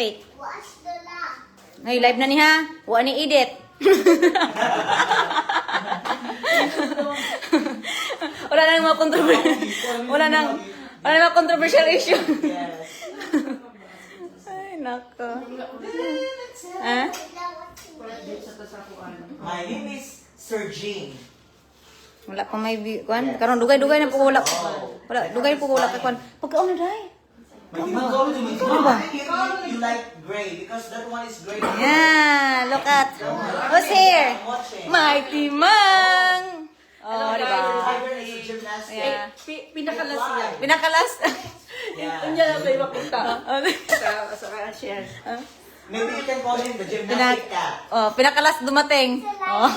Faith. Ay, live na ni ha. Wa ni edit. Wala nang mga wala nang mga controversial issue. Ay, nako. Ha? My name is Sir Jane. Wala pa may kuan. Karon dugay-dugay na po wala. Wala dugay po wala kay kuan. Pagkaon na dai. You like gray because that one is gray. Yeah, look at. Who's here? Mighty Mang. Oh, di ba? Yeah. Pinakalas siya. Pinakalas. Kanya na tayo mapunta. Sa share. Maybe you can call him the gymnastic cat. Oh, pinakalas dumating. Oh.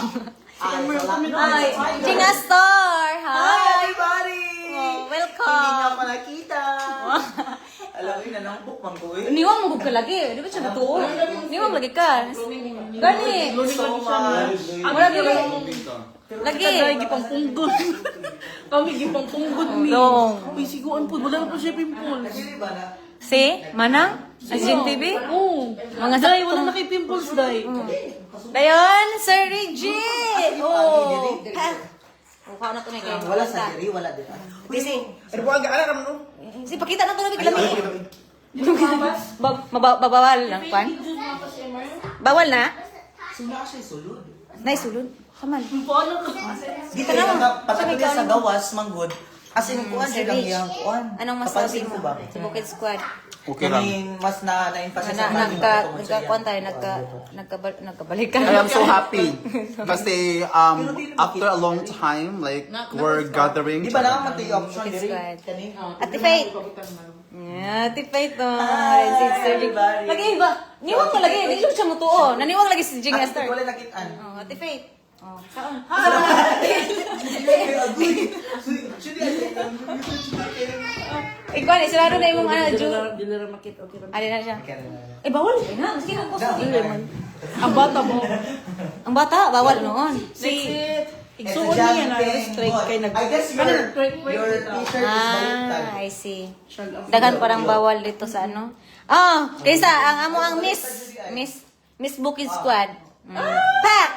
Hi, Gina Star. Hi. Everybody! Oh, Hindi welcome. nga pa nakita. Alam mo yun, nanambok man ko eh. Niwang mo ka lagi. Di ba siya natuo? Niwang lagi ka. Gani. So much. Wala dili. Lagi. Kaya gipang punggol. Kami gipang punggol ni. Dong. Uy, siguan po. Wala na po siya pimples. Actually ba na? Si Manang? Asjin TV? Oo. Mga Day, wala na kay pimples, Day. Dayon, Sir Reggie. Oh. Oh, kao na to na kayo. Wala sa diri, wala din. Kasi, Ano ba ang alam mo? si pakita na to na bigla Babawal lang, pan? Bawal na? Sino siya sulod? Naisulod. Kaman. Paano ko? Di ka na patagod sa gawas, manggod. As in, kuhan Sir siya lang Rich, yung kuhan. anong masabi Kapansin mo ko ba? sa Bukid Squad? Okay lang. Kaning mas na-emphasize sa mga Nagkakuan tayo, nagkabalikan. I am so happy. Kasi after a long time, like we're gathering. Di ba naman matay option Bukid diri? Squad. Kaning Ate Faith. Yeah, Ate Faith to. Hi, Si Sir Rich. everybody. Lagi ba? Niwang mo lagi. Hindi siya mutuo. Naniwang lagi si Jing Esther. Wala nakitaan. Oh, Ate Faith. Oh, saan? Ikaw ni sarado na imong ano, Ju. Dilara makit. Okay lang. Ali na siya. Eh, bawal eh na. Maski kung post. Ang bata mo. Ang bata, bawal noon. Si... It's Suot a jam niya na. thing. Straight kay nag... I guess your t-shirt is baliktad. I see. Dagan parang bawal dito sa ano. Oh, kaysa ang amo ang Miss Bukid Squad. Pak!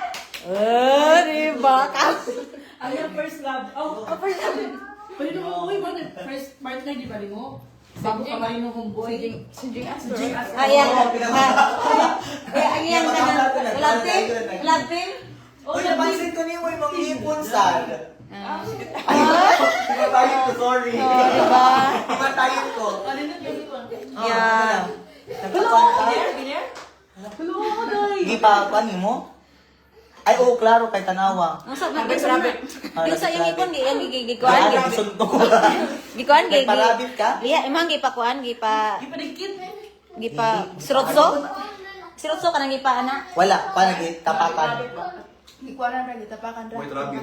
Oh, diba? Ang yung first love. Oh, first love. Pwede mo, uy, mo, first partner, di ba, di mo? Bago ka ba yung homeboy? Si Jing Astor. Ayan. Ayan ka na. Love team? Love team? Uy, napansin ko niyo yung mga ipon, Sal. Ah. Himatayin ko, sorry. Oh, diba? Himatayin ko. Yeah. Hello, Day. Hindi pa, paano mo? Ay, oo, klaro, kay Tanawa. Ang sa rabbit. Yung sa yung ipon, yung gikuan. Ay, suntok ko. Gikuan, Nagparabit ka? Liya, imang gipakuan, gipa Ipadikit. sirotso? Sirotso ka nang gipa, ana? Wala, paano tapatan? Wait, rabbit.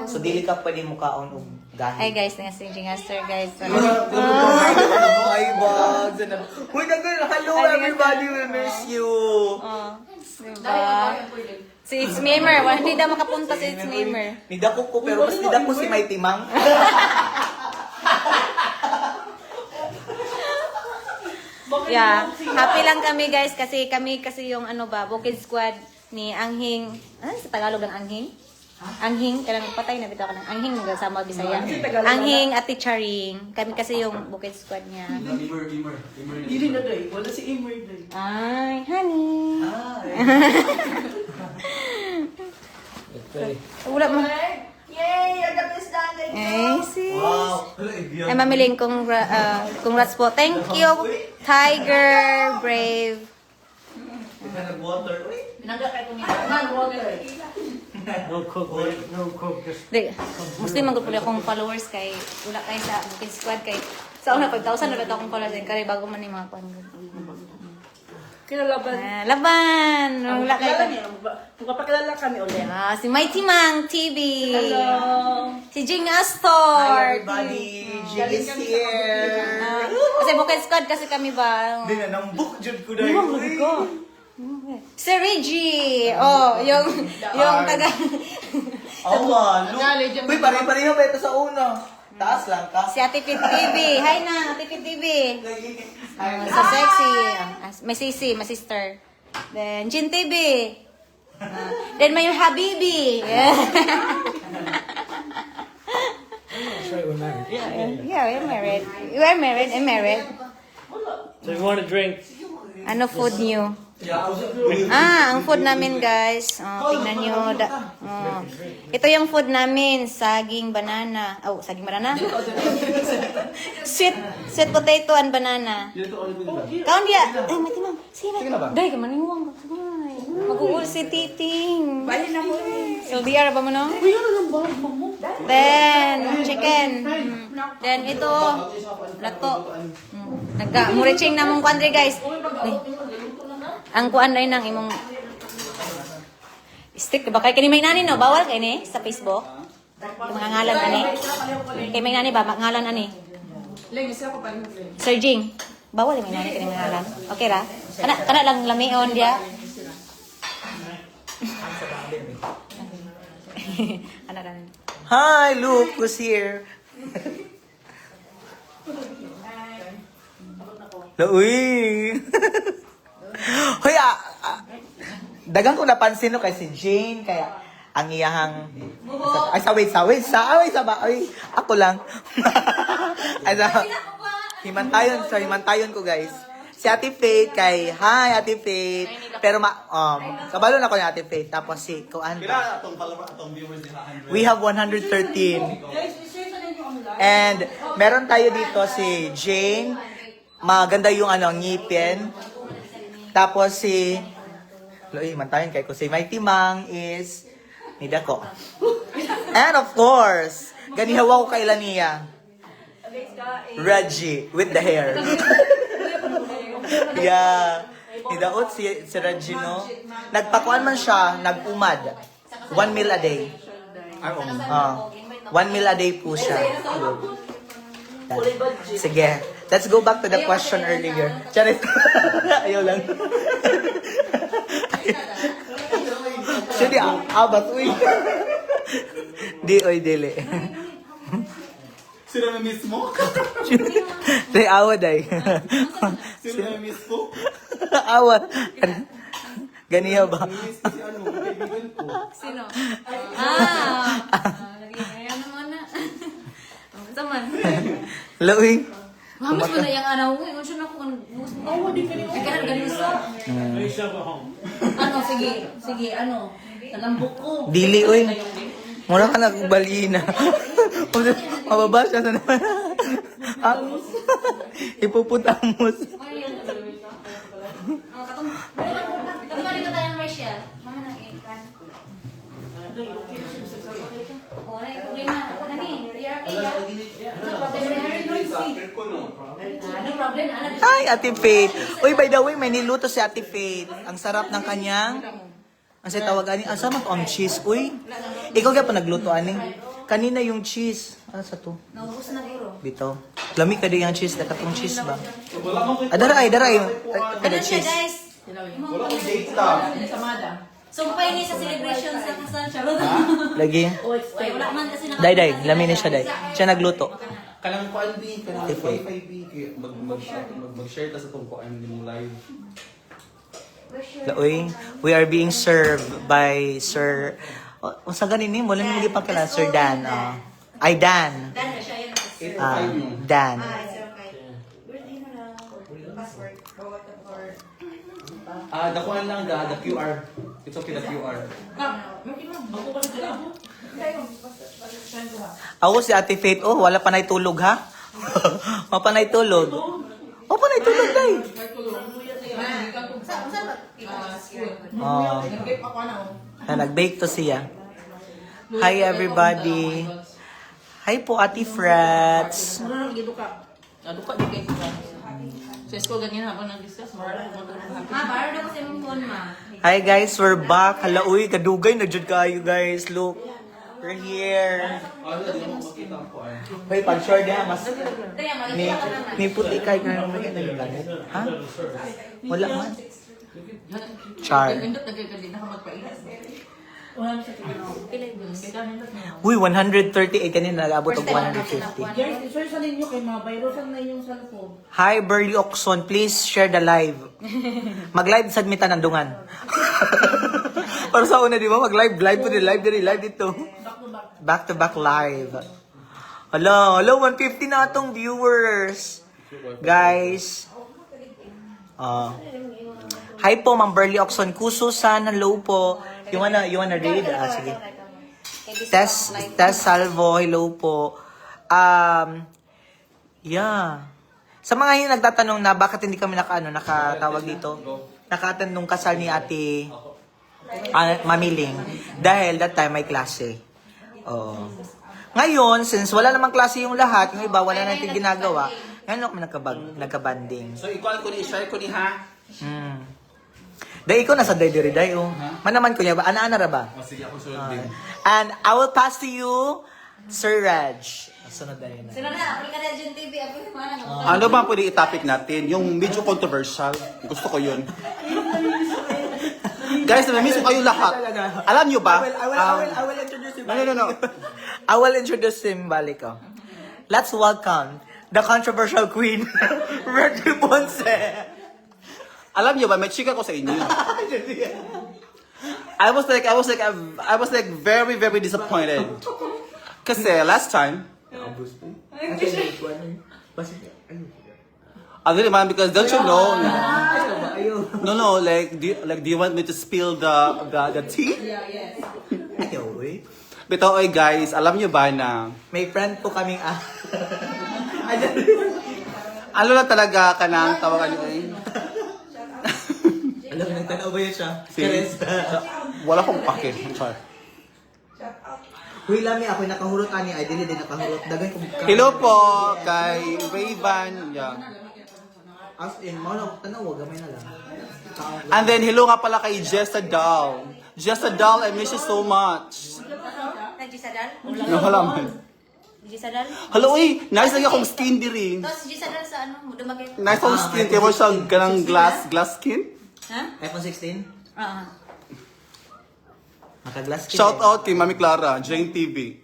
So, dili ka pwede mo kaon og Hi gahi. guys, nga si Jingaster guys. Ay, bags. Uy, hello everybody, we miss you. Oh, diba? Si It's Memer, hindi daw makapunta si It's Memer. Nidako ko, pero mas nidako si Mighty Mang. Yeah, happy lang kami guys kasi kami yung ano ba, Bukid Squad ni Anghing. Ano sa Tagalog ang Anghing? Anghing, kailang patay na bitaw ka ng Anghing sama Bisaya. Anghing at Charing. Kami kasi yung Bukid Squad niya. Hindi na, Day. Wala si Emer, Day. Ay, honey. Wala mo. Yay! You're the best daddy! Ay, sis. Wow. Ay, mamiling congrats po. Thank you, Tiger, Brave. Nag-water. Uy. Pinangga kayo niya. Non-water. Di, mostly magpapuli akong followers kay wala kayo sa Bukid Squad kay sa una 5,000 na akong followers kay bago man ni mga kwan. Kinalaban. Laban. Wala kayo. Magpapakilala kami ulit. Si Mighty Mang TV. Hello. Si Jing Hi Astor. everybody. Jig is here. Kasi Bukid Squad kasi kami ba. Hindi na, nambuk jud ko dahil. Si Reggie. Oh, yung taga. Awa, look. Uy, pare-pareho ba ito sa una? Taas lang ka. Si Ate Pit TV. Hi na, Ate Pit TV. So sexy. May sisi, my sister. Then, Jin TV. Then, may Habibi. Yeah, we're married. You are married. I'm married. So you want a drink? Ano food niyo? Ang food namin guys. Tingnan nyo. Ito yung food namin. Saging banana. Oh, saging banana? Sweet potato and banana. Kaon dia. Ay, mati ma'am. Sige na ba? Day, kamaniwang. Magugul si Titing. So, diya ba mo no? Then, chicken. Then, ito. Lato. Muriching na mong kwadre guys. Ang kuan rin ng imong stick. Ba kay kini may nani no? Bawal kay ni sa Facebook. Yung mga ngalan ani. Kay may nani ba? Ngalan ani. Sir Jing. Bawal yung may nani kini mga ngalan. Okay ra? Kana lang lamion dia. Ana ran. Hi, look who's here. Uy. Hoy, dagang ko napansin no kay si Jane kaya ang iyahang ay sa ba ay ako lang. Ay himantayon ko guys. Si Ate Faith kay hi Ate Faith pero kabalo na ko ni Ate Faith tapos si kuan we have 113 and meron tayo dito si Jane maganda yung ngipin. Tapos si mantayin kay ko si Mighty Mang is ni Dako. And of course, ganihawa ko kay Lania. Reggie with the hair. Yeah. Ni Daot si Reggie no. Nagpakuan man siya, nagumad. 1 meal a day. 1 meal a day po siya. Sige. Let's go back to the question earlier. Charit. Ayaw lang. Sige, abat, uy. Di, oy, dili. Sino na mismo? Say, awa, day. Sino na mismo? Awa. Ganiya ba? Sino? Ayan naman na. Saman. Loy. Mamis mo na yung anaw mo. Yung siya na ko. Oh, di ka niyo. Ay, ka na ganun sa. May shop at home. Ano, sige, ano. Talambok ko. Dili, oy. Mura ka nagbalina. Mababa siya sa naman. Ipuputamos. Katulad ko tayo ng Rachel. Mama na ikan. Oh, ay, problema. Nani? Ano problem? Hi, Ate Faith. Uy, by the way, may niluto si Ate Faith. Ang sarap ng kanyang... Ang sa tawag ani, asa man to ang cheese? Uy, ikaw kaya pa nagluto ani. Kanina yung cheese. Ano sa to? Naubos na guro. Bito. Lami ka din yung cheese. Nakatong cheese ba? Daray. Kada Ano siya cheese. guys? Wala ko data. Samada. Sumpay ni sa celebration sa kasal. Charot. Lagi. Ay, wala man kasi Day. Lami ni siya, day. Siya nagluto. Kanang kuan di, kanang wifi bi kay mag-share ta sa tong kuan din live. Uy, we are being served by Sir... Sa ganini, wala nang hindi pagkala, Sir Dan. Ay, Dan. Dan na siya yun. Dan. Dakuan lang the QR. It's okay, the QR. Ako si Ate Faith, wala pa naitulog ha? Wala pa naitulog. Wala pa naitulog, day. Nag-bake to siya. Hi everybody. Hi po Ate Frats. Duka di kayo sa. Sa school ganyan habang nag-discuss. Ma, baro na ko sa imong phone, ma. Hi guys, we're back. Hala, uy, kadugay na jud kayo guys. Look. We're here. Di mo makita ang kuan. Wait, pag-share niya, mas Kaya, ni, makikita ka naman. ni puti kay na naman yan yung ganit. Ha? Wala man. Char. Indot na kayo din ako magpailas. Wala sa tingin. Pila yung views? Uy, 138 kanina nag-abot og First time ako 150. Guys, i-share sa ninyo kay mga virusan na inyong cellphone. Hi, Burley Oxon. Please share the live. Mag-live sa admitan ng dungan. Para sa una, di ba? Mag-live. Live dito. Back to back live. Hello, 150 na atong viewers. Guys. Hi po, Ma'am Burley Oxon. Kususan, hello po. You wanna read? Sige. Tess Salvo, hello po. Yeah. Sa mga yung nagtatanong na bakit hindi kami nakatawag dito, nakatan nung kasal ni Ate Mamiling. Dahil that time may klase. Oh. Ngayon, since wala namang klase yung lahat, yung iba wala natin ginagawa, ngayon ako nagka-banding. So, ikaw ko ni share ko ni ha. Dahil ikaw nasa diri dahi oh. Manaman ko niya ba? Ana-ana ra ba? Sige, ako sunod din. And I will pass to you, Sir Reg. Sunod dahil na. Sino na? Apil ka na dyan TV. Apil ka na. Ano ba pwede i-topic natin? Yung medyo controversial. Gusto ko yun. Guys, nami-miss ko kayo lahat. Alam nyo ba? I will introduce him. No. I will introduce him balik oh. Let's welcome the controversial queen, Reggie Ponce. Alam nyo ba, may chika ko sa inyo. I was like very, very disappointed. Kasi last time, really man, because don't you know? No, like do you want me to spill the tea? Ayaw eh. Bito, oy guys, alam nyo ba na May friend po kaming ano lang talaga ka nang tawagan nyo eh? Alam, nagtanaw ba yun siya? Wala akong pake. Sorry. Huy, lami, ako'y nakahurot ani. Ay, dili din nakahurot. Dagan ko. Hello po kay Raven. Yeah. As in, mga tanaw, gamay na lang. And then hello nga pala kay Jessa Doll. Jessa Doll, I miss you so much. Nag-Gisadal? No, wala man. Gisadal? Hello, nice lagi akong skin diri. Tapos Gisadal sa ano? Dumagay. Nice akong skin. Kaya mo siya ganang glass skin. Ha? iPhone 16? Oo. Naka-glass skin. Shout out kay Mami Clara, Jane TV.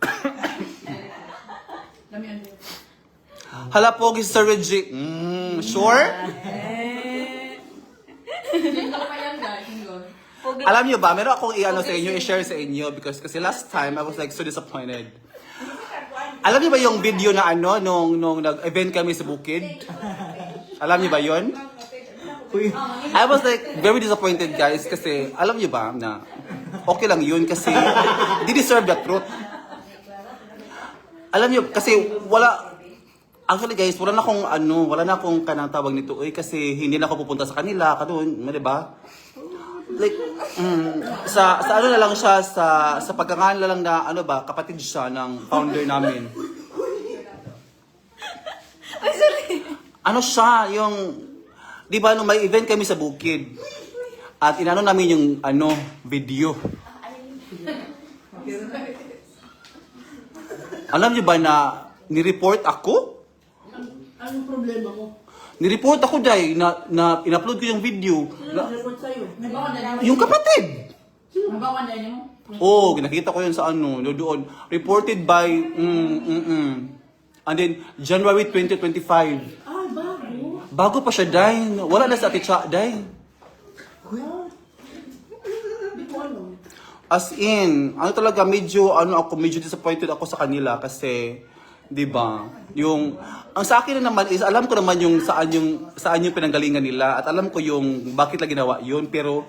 Hala po kay Sir Reggie. Sure? Alam niyo ba, meron akong i-ano sa inyo, i-share sa inyo because kasi last time I was like so disappointed. Alam niyo ba yung video na ano nung nag-event kami sa Bukid? Alam niyo ba 'yon? I was like very disappointed guys kasi alam niyo ba na okay lang 'yun kasi they deserve the truth. Alam niyo kasi actually guys, wala na akong kanang tawag nito kasi hindi na ako pupunta sa kanila kadun, di ba? Like sa ano na lang siya sa pagkangan lang na ano ba, kapatid siya ng founder namin. Ay, sorry. Ano siya, yung, di ba, nung may event kami sa Bukid, at inano namin yung, video. Alam niyo ba na, nireport ako? Anong problema mo? Nireport ako dahil, na in-upload ko yung video. Report sa'yo. Yung kapatid! Nabawan na mo? Oo, nakita ko yun sa doon. Reported by, and then, January 2025. Ah, bago. Bago pa siya, Day. Wala na sa Ate Cha, Day. Hindi ko alam. As in, talaga, medyo disappointed ako sa kanila kasi, di ba, ang sa akin na naman is, alam ko naman yung saan yung pinanggalingan nila at alam ko yung bakit lang ginawa yun, pero,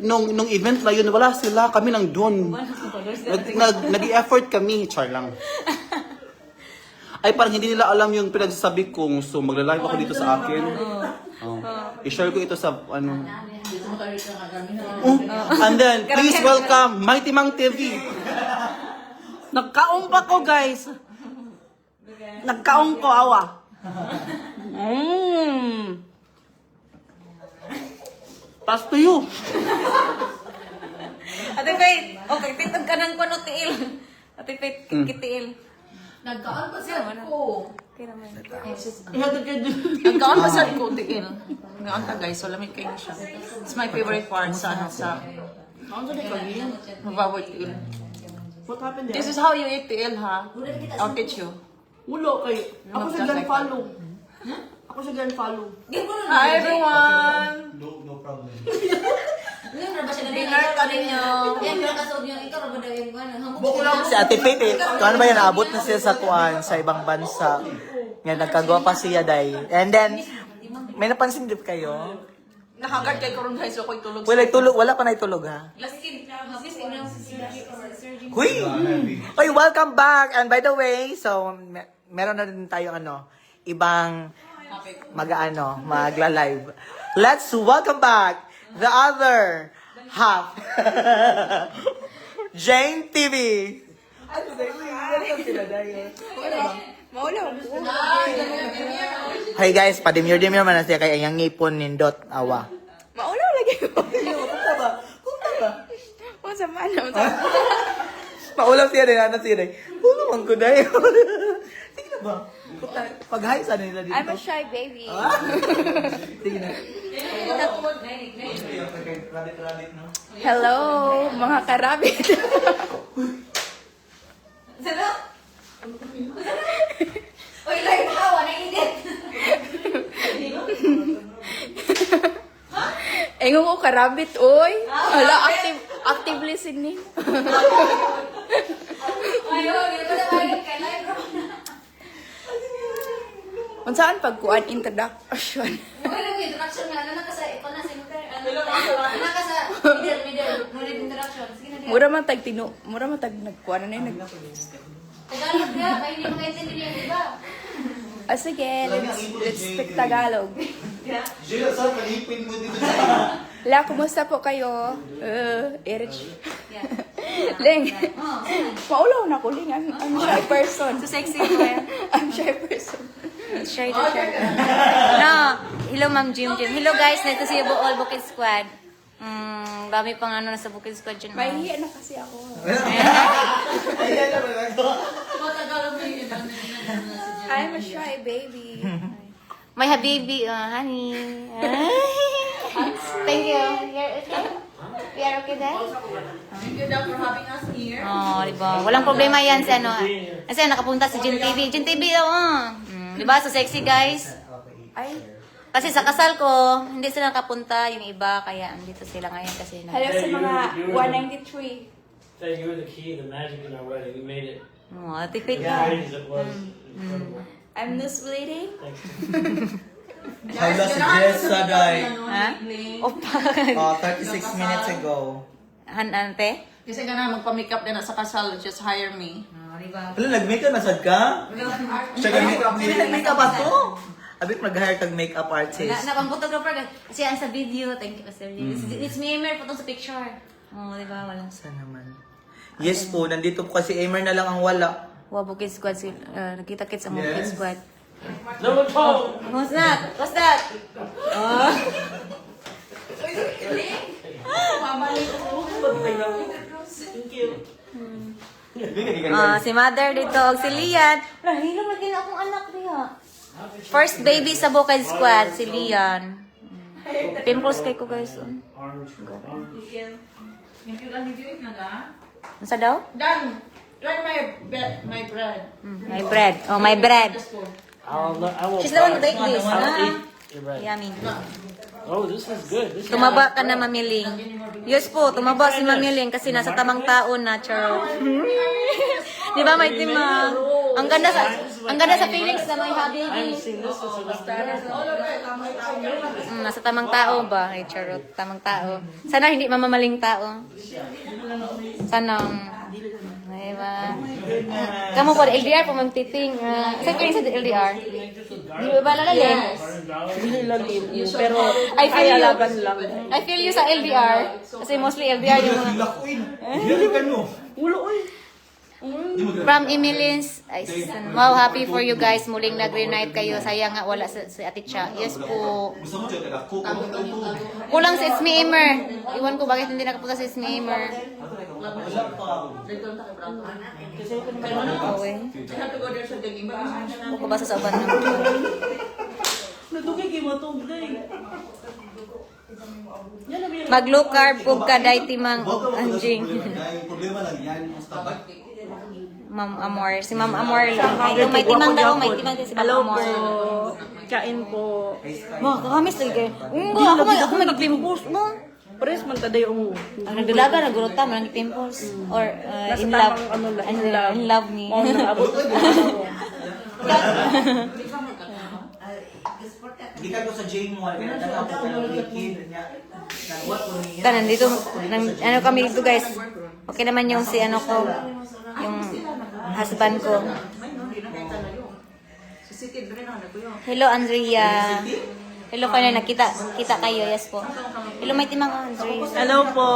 nung event na yun, wala sila, kami lang doon. Nag-i-effort kami, char lang. Ay, parang hindi nila alam yung pinagsasabi kong, so magla-live ako dito sa akin. I-share ko ito sa, and then, please welcome, Mighty Mang TV. Nagkaong pa ko, guys. Nagkaong ko, awa. Pass to you. Ate Faith, okay, titog ka ng kuno tiil. Ate Faith, kitiil. Nagkaan pa sa ko. Okay naman. Nagkaan pa sa ko, tiil. Nagkaan ta, guys. So, lamig kayo siya. It's my favorite part sa Ano sa nagkagin? Mabawal TL. What happened there? This is how you eat TL, ha? I'll teach you. Ulo kay. Ako sa gan follow. Ako sa gan follow. Hi, everyone! No problem. Dinner ka ninyo. Si Ate Faith, ano ba yan, naabot na siya sa kuan sa ibang bansa. Nga, nagkagawa pa siya, day. And then, may napansin din kayo? Nakagat kay Kurong Guys, ako'y tulog. Wala pa na itulog, ha? Huy! Oy, welcome back! And by the way, so, meron na din tayo, ibang magla-live. Let's welcome back the other half. Jane TV. Hi guys, padimir-dimir man na siya kay ang ngipon nindot awa. Maulaw lagi ko. Kunta ba? Masa mana? Maulam siya rin, siya rin. Ulo ang kuday. Tingnan ba? Pag-hi sa nila dito. I'm a shy baby. Tingnan. Hello, mga karabit. Uy, live hawa na edit. Engong ko karabit, oy. Hala, active listening. Ayun, hindi pa na kay live. Unsaan pagkuan introduction? Okay lang yung introduction nga. Ano na ka sa center? Ano na ka sa middle. No need introduction. Sige na. Mura man tag nagkuan na yun. Tagalog nga. Kaya hindi mo kaintindi niya, di ba? Sige, let's speak Tagalog. Jila, saan kalipin mo dito? La, kumusta po kayo? Erich. Ling, maulaw na ko, Ling. I'm shy person. So sexy ko yan. I'm shy person. Shy. No. Hello, Ma'am Jim. Hello, guys. Nito si All Bukid Squad. Dami pang nasa Bukid Squad dyan. Mahihiya na kasi ako. Ayan na ba ito? I'm a shy baby. My habibi, honey. Thank you. You're okay? We are okay there? Thank you for having us here. Oh, diba? Walang problema yan sa kasi nakapunta si Jin TV. Jin TV daw, Diba? So sexy, guys. Ay, Kasi sa kasal ko, hindi sila nakapunta yung iba, kaya andito sila ngayon kasi hello sa mga 193. Say you were the key, the magic in our wedding. You made it tipid as na. great as it was. Incredible. I'm nose bleeding. Thank you. Hala si Jessa, guys. Ha? Opa. 36 minutes ago. Ante? Kasi ka na magpa-makeup din sa kasal, just hire me. Hala, nag-makeup na sad ka? Siya nag-makeup din. Nag-makeup ba to? Abit mag-hire kag makeup artist. Pang photographer ka. Kasi ang sa video, thank you, Sir Lee. It's me, Emer, po sa picture. Diba? Walang Saan naman? Yes po, nandito po kasi Emer na lang ang wala. Wow, Bukid Squad. Nakita-kits ang Bukid Squad. Number 12. What's that? What's that? Si Mother dito, og si Lian. Rahilo, maging akong anak niya. First baby sa Bukid Squad, si Lian. Pimples kay ko, guys. Orange. Ano daw? Done. Try my bread. My bread. Oh, my bread. I will She's the one who baked this. I'll eat your bread. Yummy. Oh, this is good. This is Tumaba ka na, Mamiling. Yes po, tumaba si Mamiling kasi nasa tamang taon na, charo. Di ba, may tima? Ang ganda sa feelings na may I haven't habibi. seen this since I was Nasa tamang tao ba? Ay, charot. Tamang tao. Sana hindi mamamaling tao. Sana. Diba? Kamu po, LDR po magtiting. Saan kayo sa LDR? Di ba lalalim? Pero I feel you. alaban lang. I feel you sa LDR. Kasi mostly LDR yung mga... From Emily's, wow, happy for you guys. Muling nag-reunite kayo. Sayang nga wala si Ate Cha. Yes po. Kulang si It's Me Emer. Iwan ko bakit hindi nakapunta si It's Me Emer. Okay. I have to go there sa dilim. Huwag ko basa sa uban ng Natugay kayo matugay. Yan na Mag-low carb ug kaday timang ug anjing. Problema lang yan. Ma'am Amor. Si Ma'am Amor lang. Yung may timang daw, may timang din si Ma'am Hello Amor. po. Kain po. Ma, kakamis lagi. Ako mag-pimples mo. Pares man taday ang Ang nagdalaga, nagurota, malang pimples. Or in love. In love me. abot. Hindi ka ko sa Jane Mall, kaya nalaw ko ng weekend niya. Nagwat ko niya. Nandito, ano kami dito guys. Okay naman yung si ano ko, yung husband ko. Hello Andrea. Hello kayo, nakita kayo, yes po. Hello may timang Andrea. Hello po.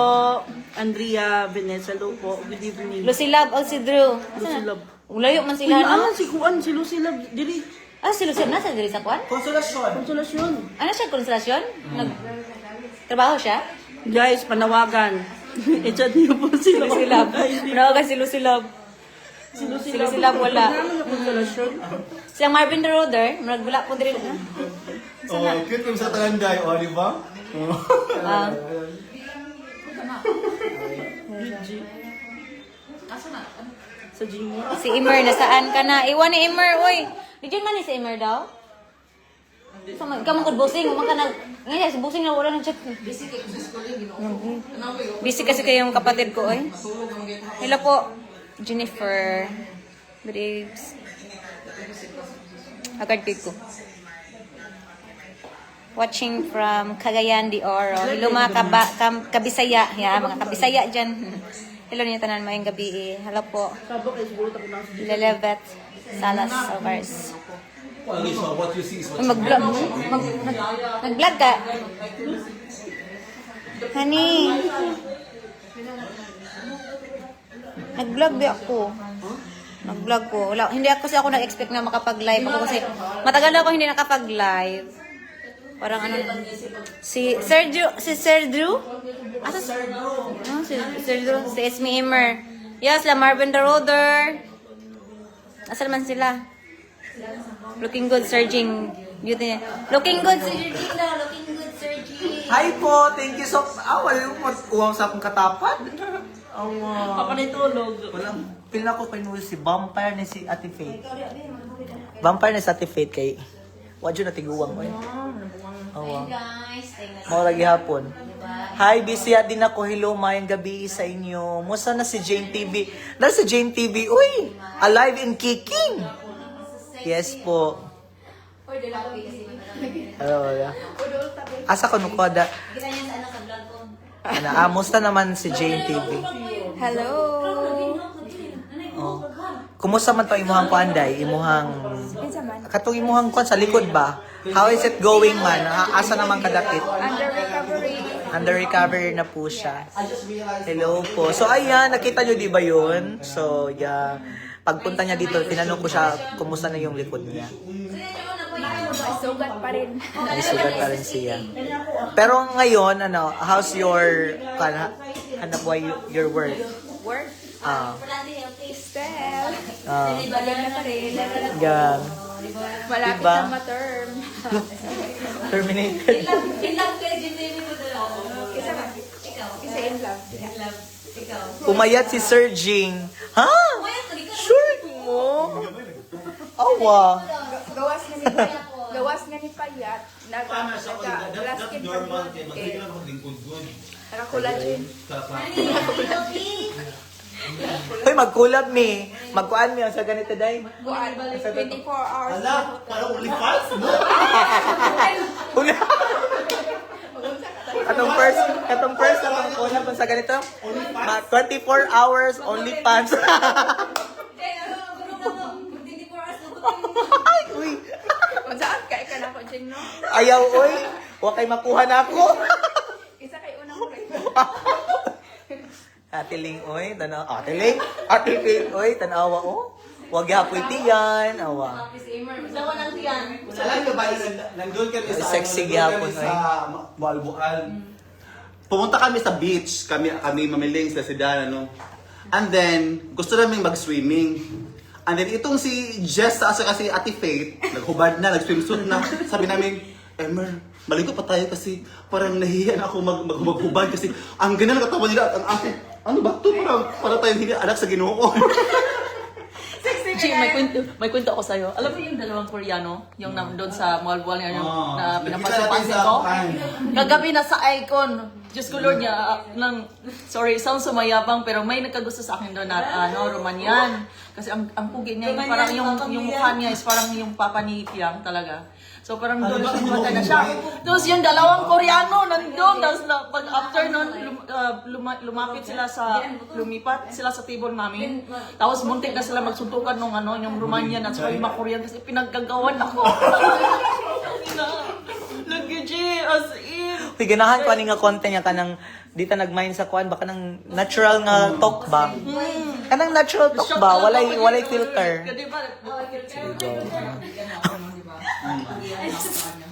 Andrea Vanessa, hello po. Good evening. Lucy Love o si Drew. Lucy Love. Ulayo man sila, no? Ano si Kuan, si Lucy Love, dili. Ah, si Lucy nasa diri sa kwan? Konsolasyon. Konsolasyon. Ano siya, konselasyon? Trabaho siya? Guys, panawagan. I-chat niyo po si Lucy Love. Ano ka si Lucy Love? Si Lucy Love wala. Konsolasyon. Siyang Marvin the Roader, wala po diri. Oh, cute yung sa Talanday, oh, di ba? Ah. Sa Jimmy. Si Imer, nasaan ka na? Iwan ni Imer, oy. Di dyan man ni si Imer daw? Ikaw mong busing, umang ka nag... Ngayon, si busing na wala ng chat. Busy kasi kayong kapatid ko, oy. Hello po, Jennifer. Braves. Agad ko. Watching from Cagayan de Oro. Hello mga kabisaya. Yeah, mga kabisaya dyan. Hello niyo tanan mayong gabi. Hello po. Sabok ay siguro ako na. Lelevet Salas Overs. What you see is what Mag-vlog. Nag-vlog ka? Honey. Nag-vlog ba ako? Nag-vlog ko. Wala, hindi ako kasi ako nag-expect na makapag-live ako kasi matagal na ako hindi nakapag-live. Parang ano, si Sir Drew, Asa si Sir Drew, si Esme Immer. Yes, la Marvin the Roader. Asa naman sila? Looking good, Serging. Beauty niya. Looking good, Serging daw. Looking good, Serging. Hi po, thank you so much. Wala yung uwang sa akong katapat. Papanitulog. Walang, pil na ko pinuwi si Vampire ni si Ate Faith. Vampire ni si Ate Faith kay... Wadyo na tiguwang mo eh. Guys, Maura gihapon. Hi, busy din ako. Hello, mayang gabi sa inyo. Musta na si Jane TV? Dahil si Jane TV, uy! Alive and kicking! Yes po. Hello, yeah. Asa ko nukoda? Kita niya sa ano sa vlog ko. Musta naman si Jane TV? Hello. Oh. Kumusta man to imuhang kuanday? Imuhang... Kinsa man? Katong imuhang kuan sa likod ba? How is it going man? Asa naman kadapit? Under recovery. Under recovery na po siya. Hello po. So ayan, nakita nyo di ba yun? So yeah, pagpunta niya dito, tinanong ko siya kumusta na yung likod niya. May sugat pa rin. May sugat pa rin siya. Pero ngayon, ano, how's your, hanap buhay, your work? Work. Stell. Maganda pa rin. Yeah. Malapit Diba? na ma-term. Terminated. In love kayo, Jimmy mo doon ako. Isa ba? Isa in love. Umayat si Sir Jing. Ha? Sure mo? Awa. Gawas nga ni Payat. Gawas nga ni Payat. Nag-laskin pa ni Naka-collagen. Hoy, mag-collab me. Magkuan me sa ganito day. Buwan. 24 hours. Parang ulifas, no? Hula. Katong first na mag-collab sa ganito. 24 hours, only pants. Ay, uy. Saan kay ka na ko dyan, no? Ayaw, uy. Huwag kay makuha na ako. Isa kay unang rate. Ate Ling, oy, tanaw. Ate Ling, oy, tanawa, oh. Huwag yapoy tiyan, awa. Alam ka ba, nandun kami sa Sexy nandun gyapon, kami sa Malbuan. Pumunta kami sa beach, kami mamiling sa Sidan, ano. And then, gusto namin mag-swimming. And then, itong si Jess, asa kasi Ate Faith, naghubad na, nag-swimsuit na. Sabi namin, Emer, Maligo pa tayo kasi parang nahihiyan ako maghubad kasi ang ganda ng katawan nila at ang akin, ano ba ito? Para tayong hindi anak sa Ginoo. G, may kwento ako sa'yo. Alam mo yung dalawang Koreano? Yung nandun sa mall-wall nga na pinapansin ko? Kagabi na sa Icon. Diyos ko Lord niya, sorry, sound sumayabang, pero may nagkagusto sa akin doon na Romanian. Kasi ang pugi niya, parang yung mukha niya is parang yung papa ni Piang talaga. So parang doon siya na siya. Tapos yung dalawang Koreano nandun. Tapos pag after nun, lumapit sila lumipat sila sa table namin. Tapos muntik na sila magsuntukan nung yung Romanian at saka yung mga Korean kasi pinaggagawan ako. Lagi G, as in. Uy, ganahan ko ani nga content niya kanang di ta nagmain sa kuan baka nang natural nga talk ba. Kanang natural talk ba, walay filter.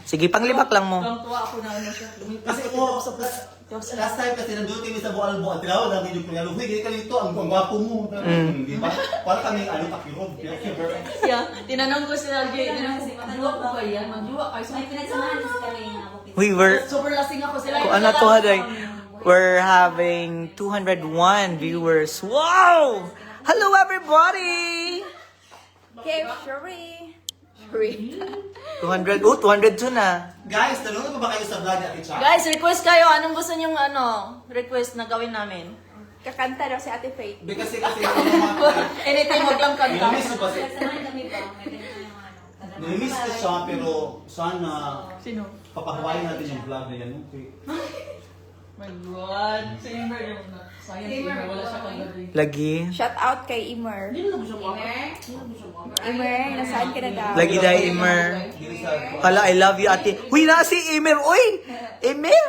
Sige, panglibak lang mo. Tuwa ako na siya. Kasi ako, last time kasi nandun kami sa Boalbo at tinawag namin yung Koreano, huy, ganito ito, ang gwapo mo. Di ba? Para kami, takirog. Yeah, tinanong ko sila, Jay, magjuwa ko ba yan? Magjuwa kayo. May pinagsamahan kasi kami nga ako. We were, Super lasing ako sila. kung ano to haday, we're having 201 viewers. Wow! Hello everybody! Okay, Shuri. Shuri. 202 na. Guys, tanong ba kayo sa vlog ni Ate Cha? Guys, request kayo. Anong gusto nyong request na gawin namin? Kakanta daw si Ate Faith. Kasi Anytime wag lang kanta. namiss ko kasi. Pinagsamahan kami ba? May pinagsasahan. Namiss ko siya, pero sana Sino? papahawain natin yung vlog na yan. Okay. My God. Si Imer yung science Imer. Wala siya kagabi. Lagi. Shout out kay Imer. Hindi na mo siya mga. Imer, nasaan ka na daw? Lagi dahil Imer. Hala, I love you ate. Huy na si Imer. Uy! Imer!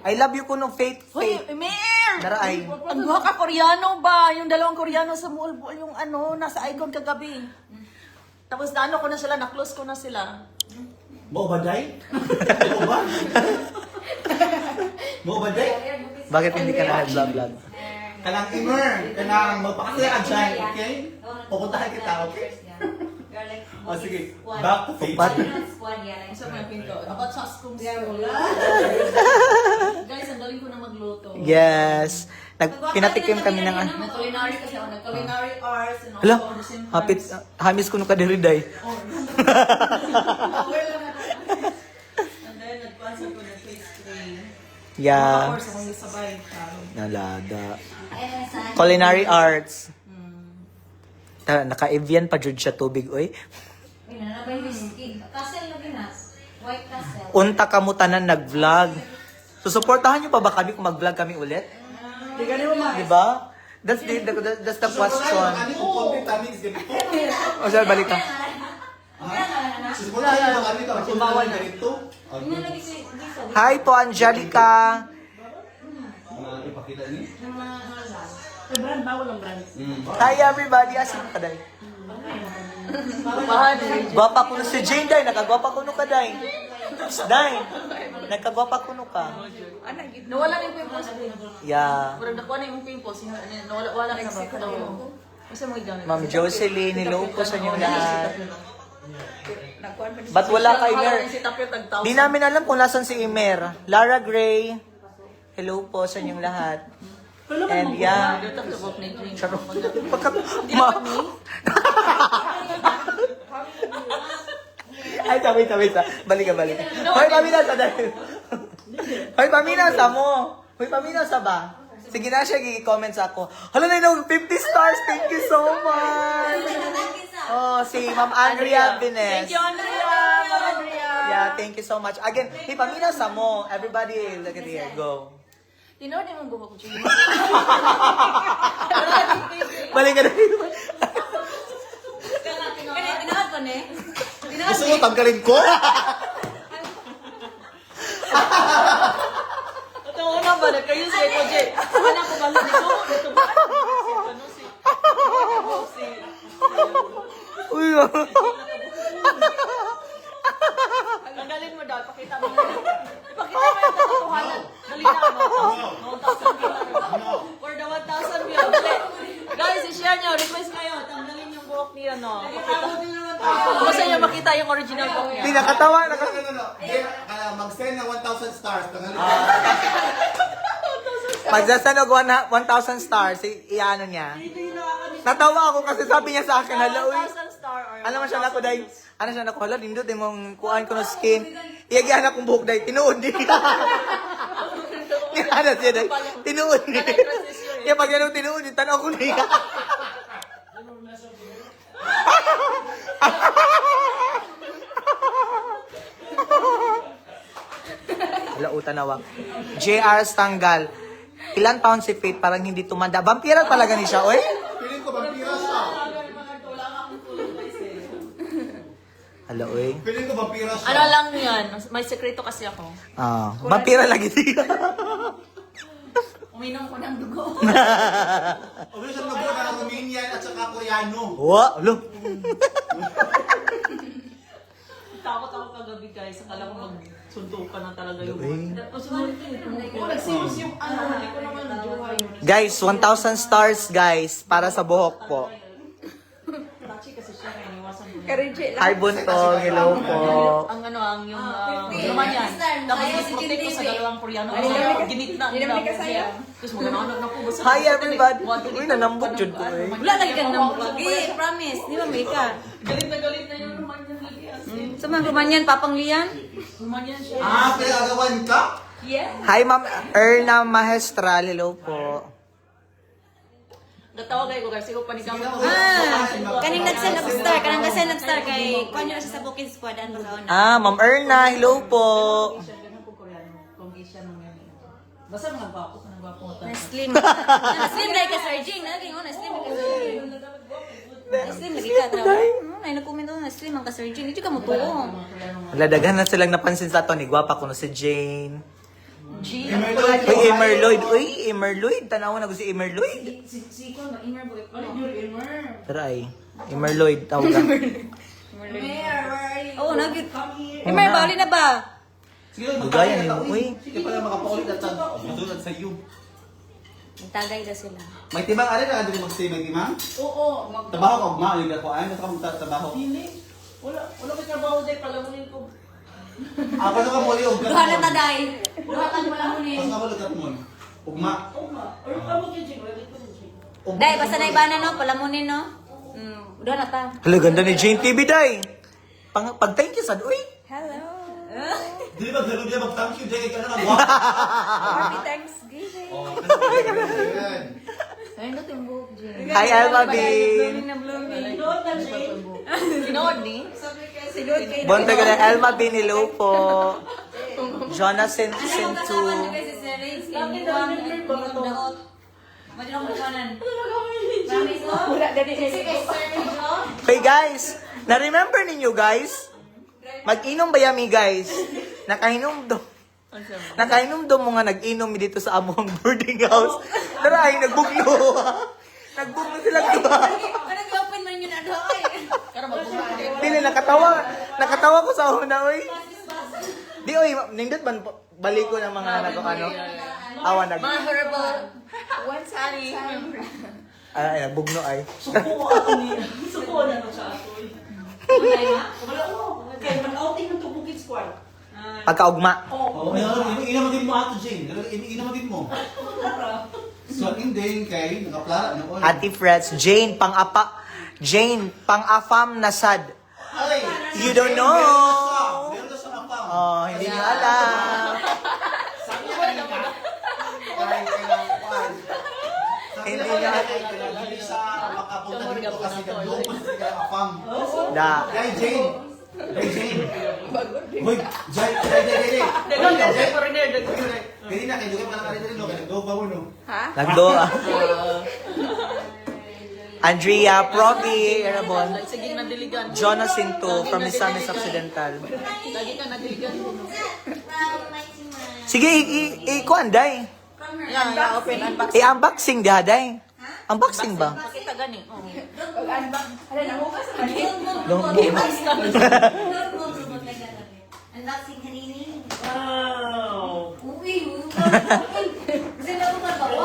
I love you ko nung Faith. Hoy, Imer! Daray. Ang duha ka Koreano ba? Yung dalawang Koreano sa mall, yung nasa Icon kagabi. Tapos naano ko na sila, na-close ko na sila. Mo ba, Day? Mo ba? Mo ba, Day? Bakit hindi ka na nag-vlog? Kanang Imer, kanang magpakasaya ka dyan, okay? Pupuntahan kita, okay? Oh, sige. Back to Faith. Isa mo yung pinto. About sa school. Guys, ang galing ko na magluto. Yes. Pinatikim kami ng ano. Nag-culinary kasi ako. Nag-culinary arts and Hala, also at the same time. hapit, hamis ko nung kadiriday. Okay lang na. And then, nag-cancel ko ng pastry. Yeah. Of course, akong isabay. Nalaga. Culinary arts. Naka-Evian pa jud siya tubig, oy. Castle lagi na. White Castle. Unta ka mo tanan nag-vlog. So, supportahan niyo pa ba kami kung mag-vlog kami ulit? Di ka mo Di ba? That's the question. Ano kung content namin is ganito? O, sir, balik ka. Susuportahan nyo kami kung content namin ganito? Hi po, Angelica. Ipakita niyo? brand, bawal ang brand. Hi, everybody. Asin ka, day. Mahal. Gwapa ko na si Jane, day. Nakagwapa ko no ka, day. Day, nagkagwapa ko no ka. Nawala na yung pimples. Yeah. Parang nakuha na yung pimples. Nawala na ba? Kasi mo i-down. Ma'am Jocelyn, hello po sa inyo lahat. Ba't wala kay Mer? Di namin alam kung nasan si Imer. Lara Gray, hello po sa inyong lahat. And yeah. Charot. Ay, wait. Balik ka. Hoy, paminasa dahil. Hoy, paminasa mo. Hoy, paminasa ba? Sige na siya, i-comments ako. Hala na yun, 50 stars. Thank you so much. Oh, si Ma'am Andrea Vines. Thank you, Andrea. Ma'am Andrea. Yeah, thank you so much. Again, hey, paminasa mo. Everybody, look at here. Go. Tinood yung buhok ko. Balik ka na. Pinahad ko na eh. Gusto mo tanggalin ko? Ito una ba? Nagkayo sa ito, Jay. Wala ko ba nito? Ito ba? Si... Uy, Tanggalin mo daw. Pakita mo. Ipakita mo yung katotohanan. Dali na mo. 1,000 for the 1,000 views. Guys, i-share nyo. Request kayo. Tanggalin yung buhok niya, no? Gusto nyo makita yung original buhok niya. Pinakatawa na No. Kaya mag-send ng 1,000 stars. Pagsasanog 1,000 stars, iano niya. Natawa ako kasi sabi niya sa akin, hala, uy. 1,000 star or Ano man siya nako, day? Ano siya nako, hala, nindot, mong kuhaan ko ng skin. Iyagihan akong buhok, day. Tinuod, di. Ano siya, day? Tinuod, di. Kaya pag yan tinuod, di, tanaw ko niya. Hala, utanawa. JR Stanggal. Ilan taon si Faith parang hindi tumanda. Vampira talaga ni siya, oy. Piling ko, vampira siya. Hala, oy. Piling ko, vampira siya. Ano lang yan, may sekreto kasi ako. Ah, vampira lagi siya. Uminom ko ng dugo. Uwi siya mag na Romanian at saka Koreano. Wa, lo. Takot ako kagabi guys, akala ko magsuntukan na talaga yung Uy. nagsimus yung ano, hindi ko naman jowa yun. Guys, 1,000 stars, guys, para sa buhok po. Tachi kasi siya, kaya iniwasan ko. Karinche lang. Hi, Buntong. Hello po. Ang ano, ang yung naman yan. Tapos i-protect ko sa dalawang Koreano. Ginitna nila. Hindi ka sayang. Tapos magano'ng na po. Hi, everybody. Uy, nanambot yun po, eh. Wala lagi kang nambugi, promise. Di ba, Mika? Galit na yung Romanian lagi. As in, Sa mga Romanian, papanglian? Romanian siya. Pinagawan ka? Hi, Ma'am Erna Mahestral. Hello po. Natawag kayo ko kasi ko panigamit ko. Kaning nag-send of star, kanang nag-send of star kay kuan yun siya sa booking squad ano sa una. Ah, Ma'am Erna. Hello po. Ganun po Koreano. Kung Asian ng yan. Basta mga gwapo ka ng gwapo. Na-slim. Na-slim like ka, Sir Jing. Naging na-slim ka, Sir Jing. Na-slim lagi ka. Ay, nag-comment ako na-slim ang ka, Sir Jing. Hindi ka mo tuong. Ladaghan na silang napansin sa to. Ni gwapa ko no si Jane. G. Uy, Emerloid. Uy, Emerloid. Tanawa na ko si Emerloid. Si ko na Imer boy. Ano yung Imer? Try. Emerloid. Tawagan. Oo, nagit. Emer, bali na ba? Sige, Dugayan mo. Uy. Sige pala makapakulit at matulad sa iyo. Tagay na sila. May timang alin na hindi mag-stay may timang? Oo. Trabaho ka, ugma, yung gakuan, basta ka magtatrabaho. Hindi. Wala may trabaho dahil palamunin ko. Ako na ka muli, ugma. Duha na taday. Duha tang wala mo ni. Pas nga lugat mo. Ugma. Or amo kay Jing. Wala ko Jing. Day, basta na ibanan no, palamunin no. Duha na ta. Hala, ganda ni Jane TV, day. Pag-thank you, sad. Uy. Hello. Di ba, gano'n niya, mag-thank you, Jay, ka na nagawa. Happy Thanksgiving. Ay, no yung buhok, Jing. Hi, Alma Bean. Na blooming. Sinood ni? Bonta ka na, Alma Bean. Hello po. Jonas Ano yung kasama Sentu. niyo guys, si Sir Reyes? Iniwang ng daot. Madyo akong ikanan. Promise mo? Wala dali Si Sir Reyes, no? Hey guys, na-remember ninyo guys? Mag-inom ba yami guys? Nakainom do. Nakainom do mga nag-inom mi dito sa among boarding house. Tara ay nagbuglo. Nagbuglo sila diba? Parang i-open man yun na doon. Pero magbubuhay. Dili nakatawa. Nakatawa ko sa una oy. Di oy, nindot man balik ko ng mga ano. Awan nag. Mga herbal. once at a time. Ay, nagbugno ay. Suko ako ni. Suko na to sa atoy. Wala ko. Kaya man-outing ng Tubukid Squad. Pagkaugma. Oo, inamadin mo ato, Jane. Inamadin mo. So, hindi, kay, nakaplara, ano, Ate Freds, Jane pang-afam na sad. Ay, You don't know. meron na sa apang. Oh, hindi niyo alam. Sabi niya kanina. Hindi niya hindi sa makapunta dito kasi doon pa sa apang. Da. Kay Jane. Hoy, Jay. Kaya na, kaya lugar pa lang ka rin, kaya nag-go ba mo, no? Ha? Nagdo. Andrea Provi Erabon. Sige, nadiligan. Jonas Sinto from Misamis Occidental. Lagi ka nadiligan. Sige, ikuan day. Yeah, open, unbox. I-unboxing di day. Unboxing ba? Pakita gani. Pag-unbox. Hala, namukas naman Unboxing kanini. Wow. Uy, kasi nakuha ba ko?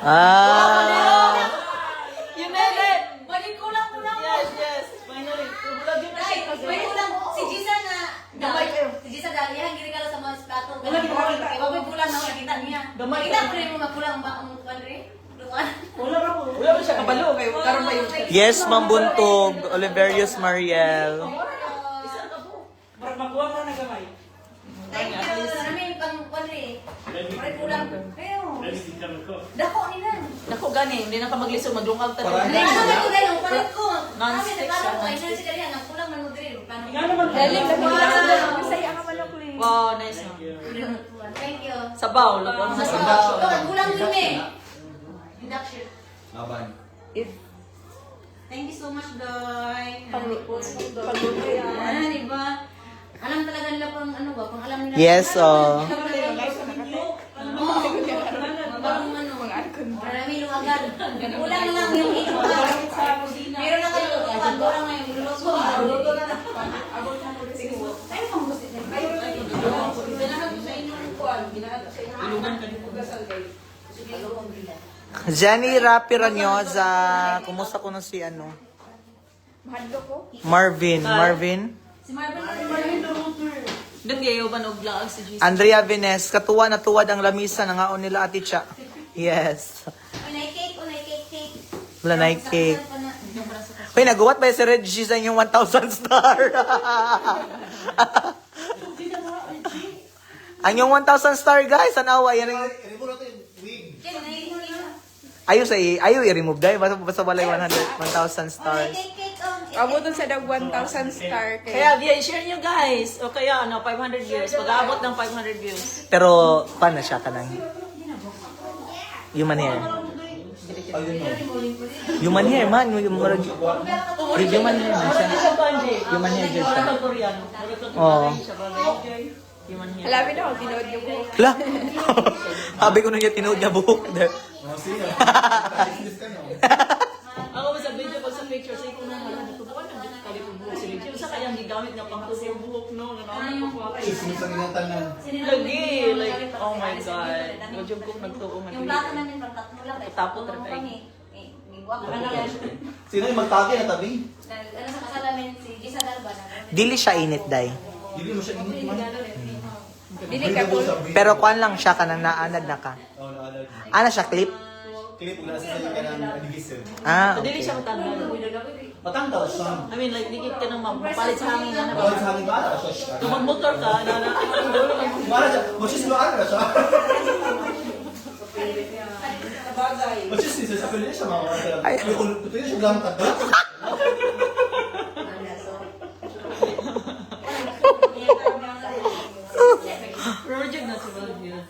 Ah. You made it! Balik ko lang. Yes. Finally. Vlog yun na Ay, siya. may kulang. Si Jisa na. Gabay kayo. Si Jisa dali. Yan, gini ka lang sa mga Gamay Kita ko rin mo makulang ba ang kwadre? Wala ba siya kabalo kay karon ba yung Yes, Ma'am Buntog, Oliverius Mariel. Makuha mo na gamay. Thank you. Namin pang kwadre. Pare kulang. Pero dako nila. Nako gani, hindi na ka maglisod maglungag ta. Ano na ko dahil ang palit ko. Non-stick siya. Ay, sa kanya ang kulang man mo dire. Plano. Galing lang. Bisaya ka man ako eh. Wow, nice. No? Thank you. Sabaw, lako na sabaw. Kulang din eh. Deduction. Laban. Thank you so much, Doy. Pagluto yan. Di ba? Alam talaga nila pang ano ba? Pang alam nila. Yes, oh. Parang ano. Marami yung agad. Kulang lang yung inuman. Meron na kayo. Kulang na yung luto. Luto na lang. Ay, pang gusto. Ginahan ko sa inyo ng kuwan. Ginahan ko sa inyo. Ilugan ka dito. Jenny Rapi Ranyoza. Kumusta ko na si ano? Mahadlo ko. Marvin. Si Marvin. Dun gayo ba og laag si Jesus? Andrea Vines. Katuwa na tuwad ang lamisa. Nangaon nila ati Cha. Yes. Unay cake. Wala na yung cake. Hoy, naguwat ba si Reggie sa inyong 1,000 star? Ang yung 1,000 star, guys. Anawa. Yan ang... Ayaw i-remove dahil. Basta walay 1,000 stars. Abutin sa dag 1,000 star. Kaya share nyo guys. O kaya 500 views. Pag-aabot ng 500 views. Pero, paano siya ka nang? Human hair. Human hair, man. Human hair man siya. Human hair dyan siya. Oo. Human hair. Alabi na ako, tinood niyo po. Hala! Sabi ko na niya tinood niya buhok. Ako ba sa video pag sa picture say ko na wala dito buwan ang kali ko buhok si Reggie. Sa kayang gigamit nga pang kusay buhok no. Lagi like oh my god. Medyo ko nagtuo man. Yung plato namin pang tatlo lang. Tapos rin tayo. Giwa ka na yan. Sino yung magtagi na tabi? Ano sa kasalamin si Gisa Dalba na. Dili siya init, day. Hindi mo siya init man. Dili ka po. Pero kuan lang siya ka nang naanad na ka. Oo, naalala. Ana siya, clip? Clip, nasa sa ka ng adigis. Ah, Dili okay. siya matanggal. Matangtaw siya. I mean like dikit ka nang mapalit sa hangin na Bawal ba. sa hangin ba? Siya. Kung mag-motor ka na Mara siya. Masis mo ano siya. Masis niya sa pwede siya mga mga. Ay. Pwede siya lang ka. Project na si Valvia.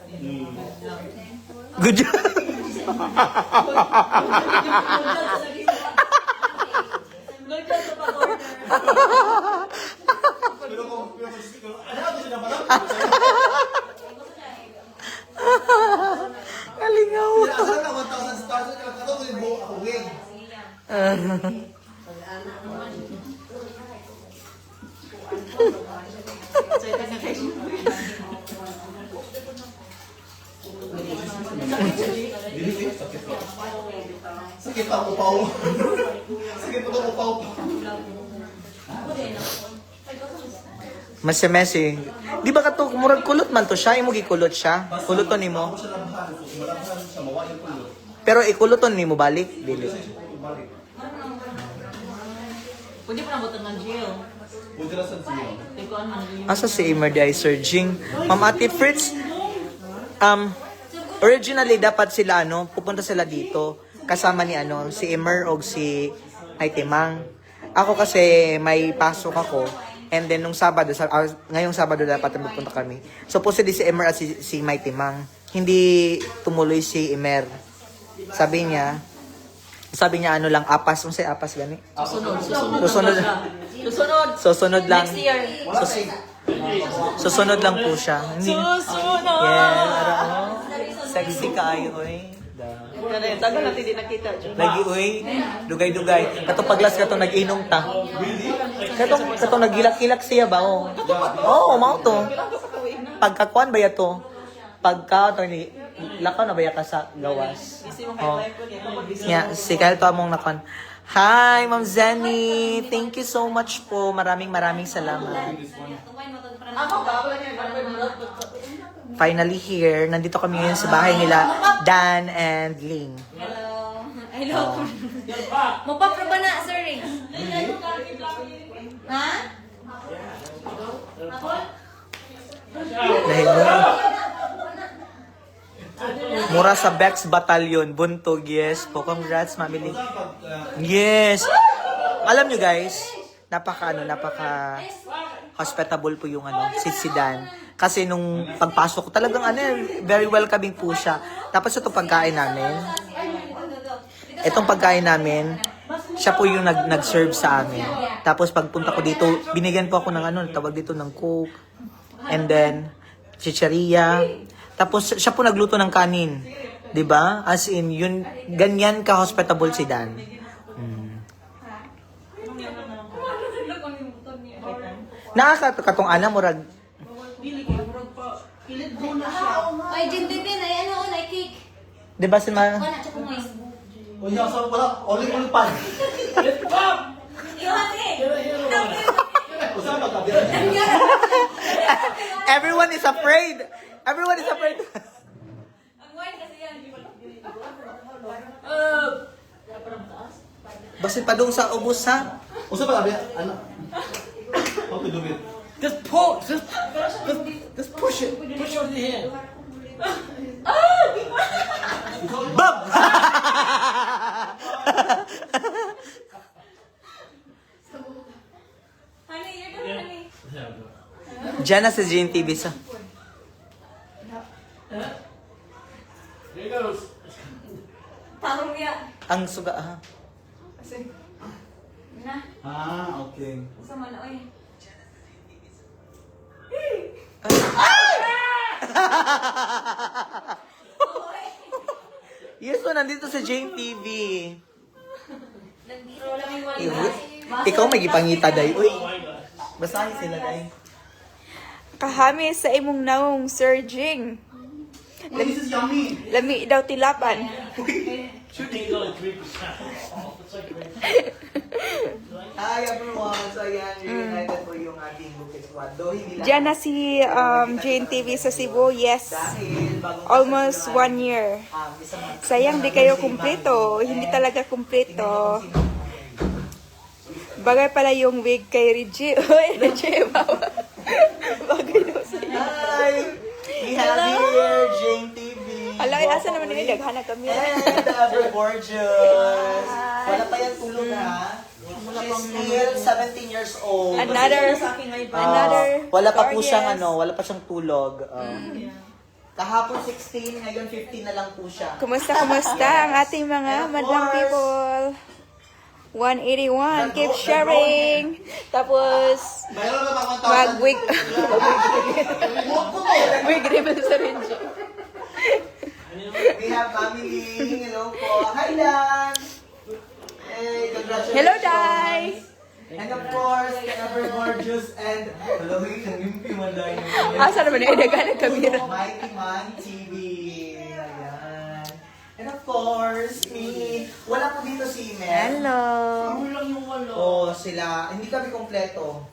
Good job. Nagkal sa pa-order. Pero kung ano ako siya na pala? Kalingaw. Asan na 1,000 stars? Ito ko yung buhok ako wig. Excited na kayo. Sakit pa ako pao. Sakit pa ako pao. Mas messy. Di ba kato, murag kulot man to siya? Imo gikulot siya? Kuluton nimo. Ako siya labahan. Malabahan siya, mawa yung pulo. Pero ikuluton nimo balik? Dili. Pwede pa nabutan ng jail. Punta lang sa siyo. Tikuan man yun. Asa si Emer di ay surging? Ma'am Ate Fritz, originally dapat sila pupunta sila dito kasama ni si Emer o si Aitemang. Ako kasi may pasok ako and then nung Sabado, ngayong Sabado dapat pupunta kami. So supposedly si Emer at si Aitemang. Hindi tumuloy si Emer. Sabi niya lang apas, unsay apas gani? Susunod lang. Next year. Susunod lang po siya. Hindi. Susunod! Yes, sexy kaayo, oy. Tagal natin di nakita. Lagi, oy. Dugay-dugay. Kato paglas kato nag-inom ta. Kato nagilak-ilak siya ba, oh. Oo, mao to. Pagkakuan ba ya to? Pagka to ni lakaw na ba ya ka sa gawas? Oh. Yeah, si Kyle to among nakon. Hi, Ma'am Zenny. Thank you so much po. Maraming salamat. Ako ba? Wala niya. finally here. Nandito kami ngayon sa bahay nila, Dan and Ling. Hello. Hello. Magpapro ba na, sir Rings? Ha? Dahil mura sa Bex Battalion, Buntog, yes po. Congrats, Mami Ling. Yes! Alam nyo guys, napaka hospitable po yung si Dan. Kasi nung pagpasok ko, talagang very welcoming po siya. Tapos itong pagkain namin, siya po yung nag-serve sa amin. Tapos pagpunta ko dito, binigyan po ako ng tawag dito ng Coke. And then, chicharia. Tapos siya po nagluto ng kanin. 'Di ba? As in, yun, ganyan ka-hospitable si Dan. Nakakatong ana murag. Ay, Jin, ay ano, ay cake. 'Di ba si Ma? Wala, tsaka mo. Unya sa pala, oli pan. Everyone is afraid. Everyone is afraid. Ang wine kasi yan. Basin pa dong sa ubos ha. Usa pa labi, ano? How to do it? Just pull. Just push it. Push it with your hand. Bam! Honey, you're good, honey. Diyan na sa GNTV sa. Here he goes. Tarong ya. Ang suga ha. Na, Okay. sa man, oy. Yes po, nandito sa GNTV. Nag-draw lang yung wala. Ikaw may gipangita day. Uy. Basahin sila day. Kahami sa imong naong Sir Jing. Oh, this is yummy. Lami daw tilapan. Shooting only 3%. It's like Hi everyone. So ayan, reunited po yung ating Bukid Squad. Though hindi lang. Diyan na si Jane TV sa Cebu. Yes. Dahil bagong Almost 1 year. isang Sayang di kayo kumpleto. Hindi talaga kumpleto. Bagay pala yung wig kay Reggie. Uy, Reggie, bawa. Bagay daw sa'yo. Hi! We have here Jane TV. Ala, asa naman nila? Daghana kami. And ever gorgeous. Wala pa yan tulog ha. She's still 17 years old. Another Wala pa po gorgeous. siyang wala pa siyang tulog. Kahapon 16, ngayon 15 na lang po siya. Kumusta ang ating mga madlang people? 181. Keep sharing. Tapos, Mayroon na ba 1,000? mag-wig. Wig reveal sa Reggie. We have family. Hello po. Hi, Dan! Hey, congratulations. Hello, Dai! And of course, ever gorgeous and hello, nangimpi man dahil. Asa naman na daghana kami. Mighty Man TV. Ayan. And of course, wala po dito si Mel. Hello. Oh, sila, hindi kami kompleto.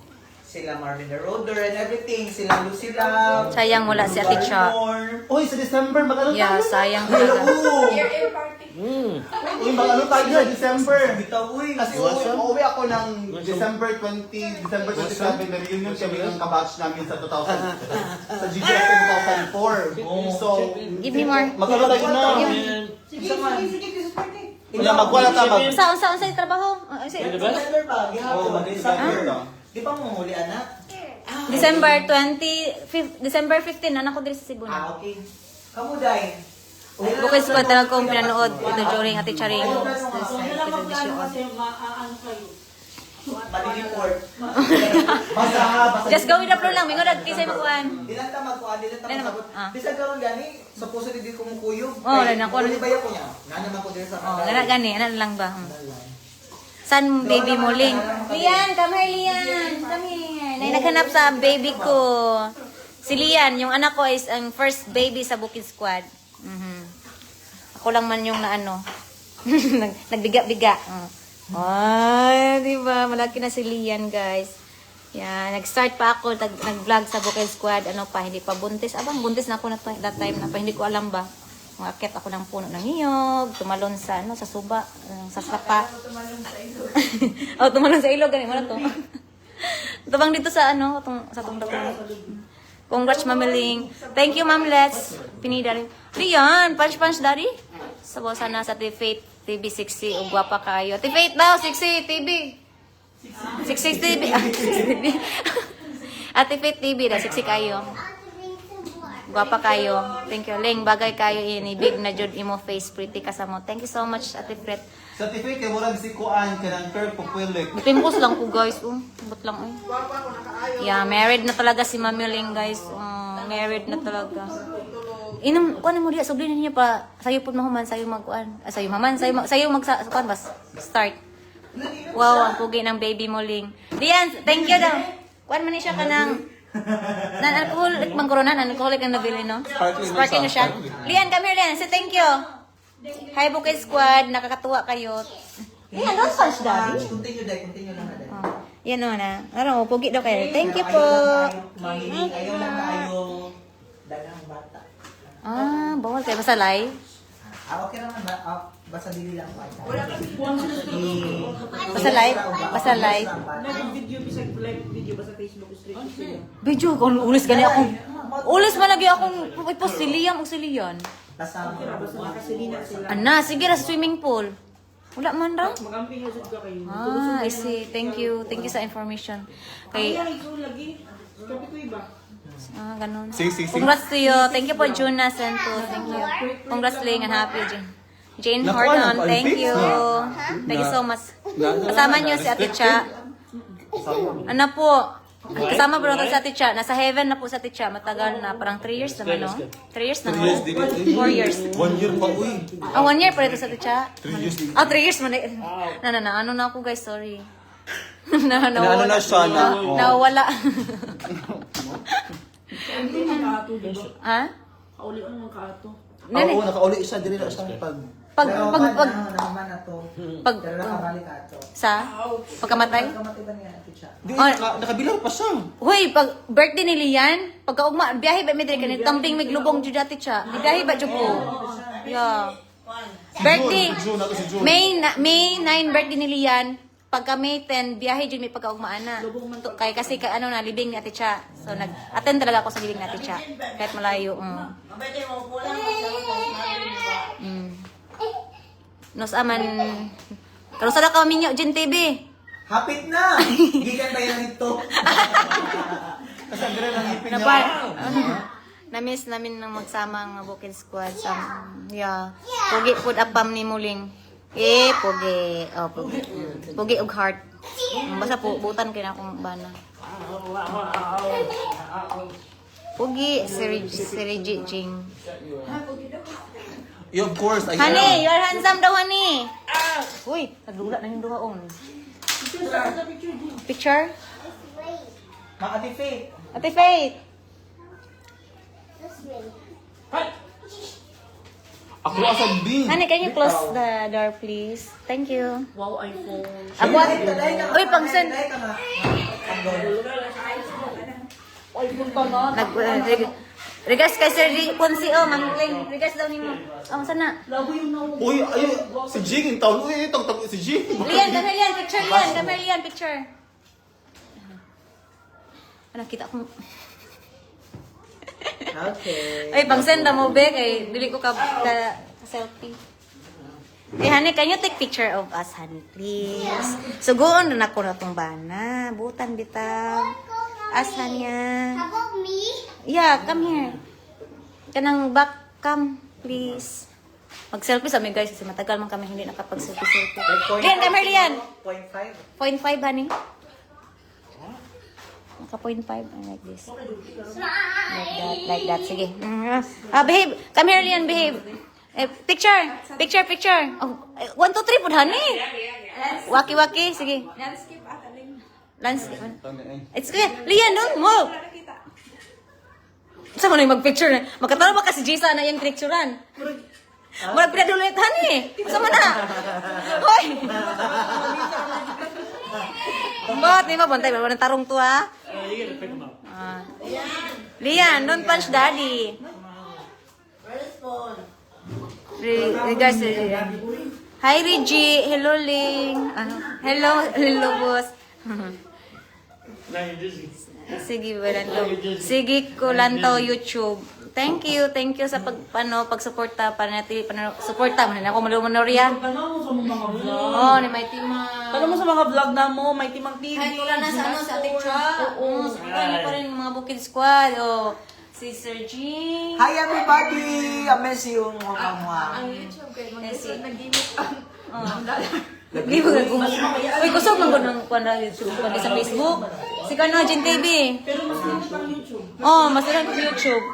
Sila Marvin the Roader and everything. Sila Lucy Lab. Sayang wala si Ate Cha. Uy, sa December, mag-ano Yeah, tayo? sayang talaga. Uy, mag-ano tayo sa December? Bitaw, uy. Kasi uuwi ako ng December 27, na reunion kami ng kabatch namin sa 2000, sa GBFM 2004. So, Give me more. mag-ano tayo na? Wala, magwala tayo. Saan yung trabaho? December pa. Gihapon. December na. Di pa mo huli, anak? December 15, anak ko din sa Cebu na. Okay. Kamu, Day. Bukid Squad talaga kong pinanood ito during Ate Charing. Mali-report. Basta ha, basta. Just go with the flow lang. Mingo nag-kisay makuhan. Dilan ta magkuhan, dilan ta Dilan masagot. ah. Bisag karon gani, supposedly di ko mukuyog. Oh, rin ako. Uli ba ko niya? Nga naman ko din sa Oh, gani. Ano lang ba? San baby mo, Ling? Lian, come here, Lian. Come here. Naghanap sa baby ko. Si Lian, yung anak ko is ang first baby sa Bukid Squad. Ako lang man yung naano. Nagbiga-biga. Ay, di ba? Malaki na si Lian, guys. Yeah, nag-start pa ako, nag-vlog sa Bukid Squad, ano pa, hindi pa buntis. Abang, buntis na ako na that time na pa, hindi ko alam ba. Umakyat ako ng puno ng niyog, tumalon sa, ano, sa suba, sa sapa. Oh, tumalon sa ilog, ganun mo na to. Tabang dito sa, ano, sa tong daw. Congrats, Mamiling. Thank you, Ma'am Let's. Pinida rin. Riyan, punch, daddy. Sabo sana sa Faith TV 60, ugwapa kayo. Faith daw, 60 TV. 66 TV. Ate Faith TV na 60 kayo. Guwapa kayo. Thank you. Leng, bagay kayo ini. Big na jud imo face. Pretty ka sa mo. Thank you so much, Ate Faith. Certificate kay murag si Kuan kanang Kirk Pupulik. Pimpos lang ko, guys. But lang, eh. Yeah, married na talaga si Mami Ling, guys. Married na talaga. Kuan mo diya, sublinin niya pa. Sayo po mahuman, sayo magkuan. Sayo maman, sayo kuan bas. Start. Wow, ang pugi ng baby mo, Ling. Diyan, thank you daw. Kuan man ni siya kanang non-alcoholic mang corona, non-alcoholic ang nabili, no? Sparkling na siya. Lian, come here, Lian. Say thank you. Hi, Bukid Squad. Nakakatuwa kayo. Lian, don't punch, daddy. Continue lang na. Oh, yan o na. Ano, pugi daw kayo. Thank you po. Mamiling, ayaw lang tayo dagang bata. Bawal kayo. Basta live. Okay naman ba? Basta dili lang ba? Basta live. Basta live. Video, kung ulis gani ako. Ulis man lagi akong ipost si Liam o si Leon. Kasama. Ana, sige ra sa swimming pool. Wala man raw. I see. Thank you. Thank you sa information. Kay ganun. Congrats to you. Thank you po, Juna Santos. Thank you. Congrats, Ling, and happy, Jane Horton. Thank you. Thank you so much. Kasama niyo si Ate Cha. Ano po? Kasama po natin si Ate Cha. Nasa heaven na po sa Ate Cha. Matagal na. Parang 3 years naman, no? 3 years na. 4 years. 1 year pa, uy. 1 year pa rin sa Ate Cha. 3 years. 3 years man. Ano na ako, guys? Sorry. Ano na siya na? Nawala. Ha? Oo, nakauli siya. Dili na siya pag... Naman na to. Pag, Pero nakabalik ato. sa? Pagkamatay? Kamatay ba niya, teacher? Di, Oh. nakabilang pa siya. Huy, pag birthday ni Lian, pagkaugma, biyahe ba may kanil, tamping may glubong dyan dati siya. Biyahe ba dyan po? Yeah. Birthday, June, ako si June. May 9 birthday ni Lian, pagka May 10, biyahe dyan may pagkaugmaan na. Kasi ano na, libing ni Ate Cha. So, nag-attend talaga ako sa libing ni Ate Cha. Kahit malayo. Nos aman, karusa na kami nyo, Jin TV. Hapit na! Gigan tayo na nito. Kasagre lang ipin niya. Na-miss namin nang magsama ang Bukid Squad. Yeah. Pugi food apam ni Muling. Pugi. Oh, pugi. Pugi og heart. Basta po, butan kaya akong bana. Pugi, si Reggie Jing. Yeah, of course. Honey, you're handsome daw, honey. Uy, naglula na yung duhaon. Picture? Mga Ate Faith. Ate Faith. Ako asang bing. Honey, can you close the door, please? Thank you. Wow, iPhone. Ako, uy, pangsan. iPhone ka na. Regards kay Sir Ponsi, Mangling. Regards daw ni mo. Sana. Uy, ayun. Si Jing in town. Uy, itong si Jing. Lian, come here, Lian. Picture, Lian. Come here, Lian. Picture. Ano, kita ko. Okay. Ay, pang-send na mo, Be. Kay, dili ko ka selfie. Hey, honey, can you take picture of us, honey, please? Sugoon na ako na itong bana. Butan bitaw. Asa niya. How about me? Yeah, come here. Kanang back cam, please. Mag-selfie sa amin, guys, kasi matagal man kami hindi nakapag-selfie-selfie. Lian, come here, Lian. 0.5. 0.5, honey. Naka 0.5, like this. Like that, sige. Behave. Come here, Lian, behave. Picture. Oh, 1, 2, 3 po, honey. Waki-waki, sige. Landscape. It's good. Lian, don't move. Saan mo na yung mag-picture na? Magkatalo ba kasi Jisa na yung picturean? Murag pinadulitan eh. Sama na. Hoy. Bot, di ba? Bantay, wala tarong to ha. Lian, don't punch daddy. Guys, hi Reggie. Hello Ling. Hello boss. Sige, Sige ko lantaw YouTube. Thank you sa pagsuporta para natin suporta man ako malumonorya. Oh, ni may timang. Paano mo sa mga vlog na mo? May Timang TV. Kahit wala na sa sa TikTok. Oo, suportahan niyo pa rin mga Bukid Squad. Oh, si Sir G. Hi everybody! I miss you. Lagi mo gagawin. Uy, kusog lang ko ng kuwan na YouTube. Kuwan sa Facebook. Si Kano, Jin TV. Oh, mas lang sa YouTube.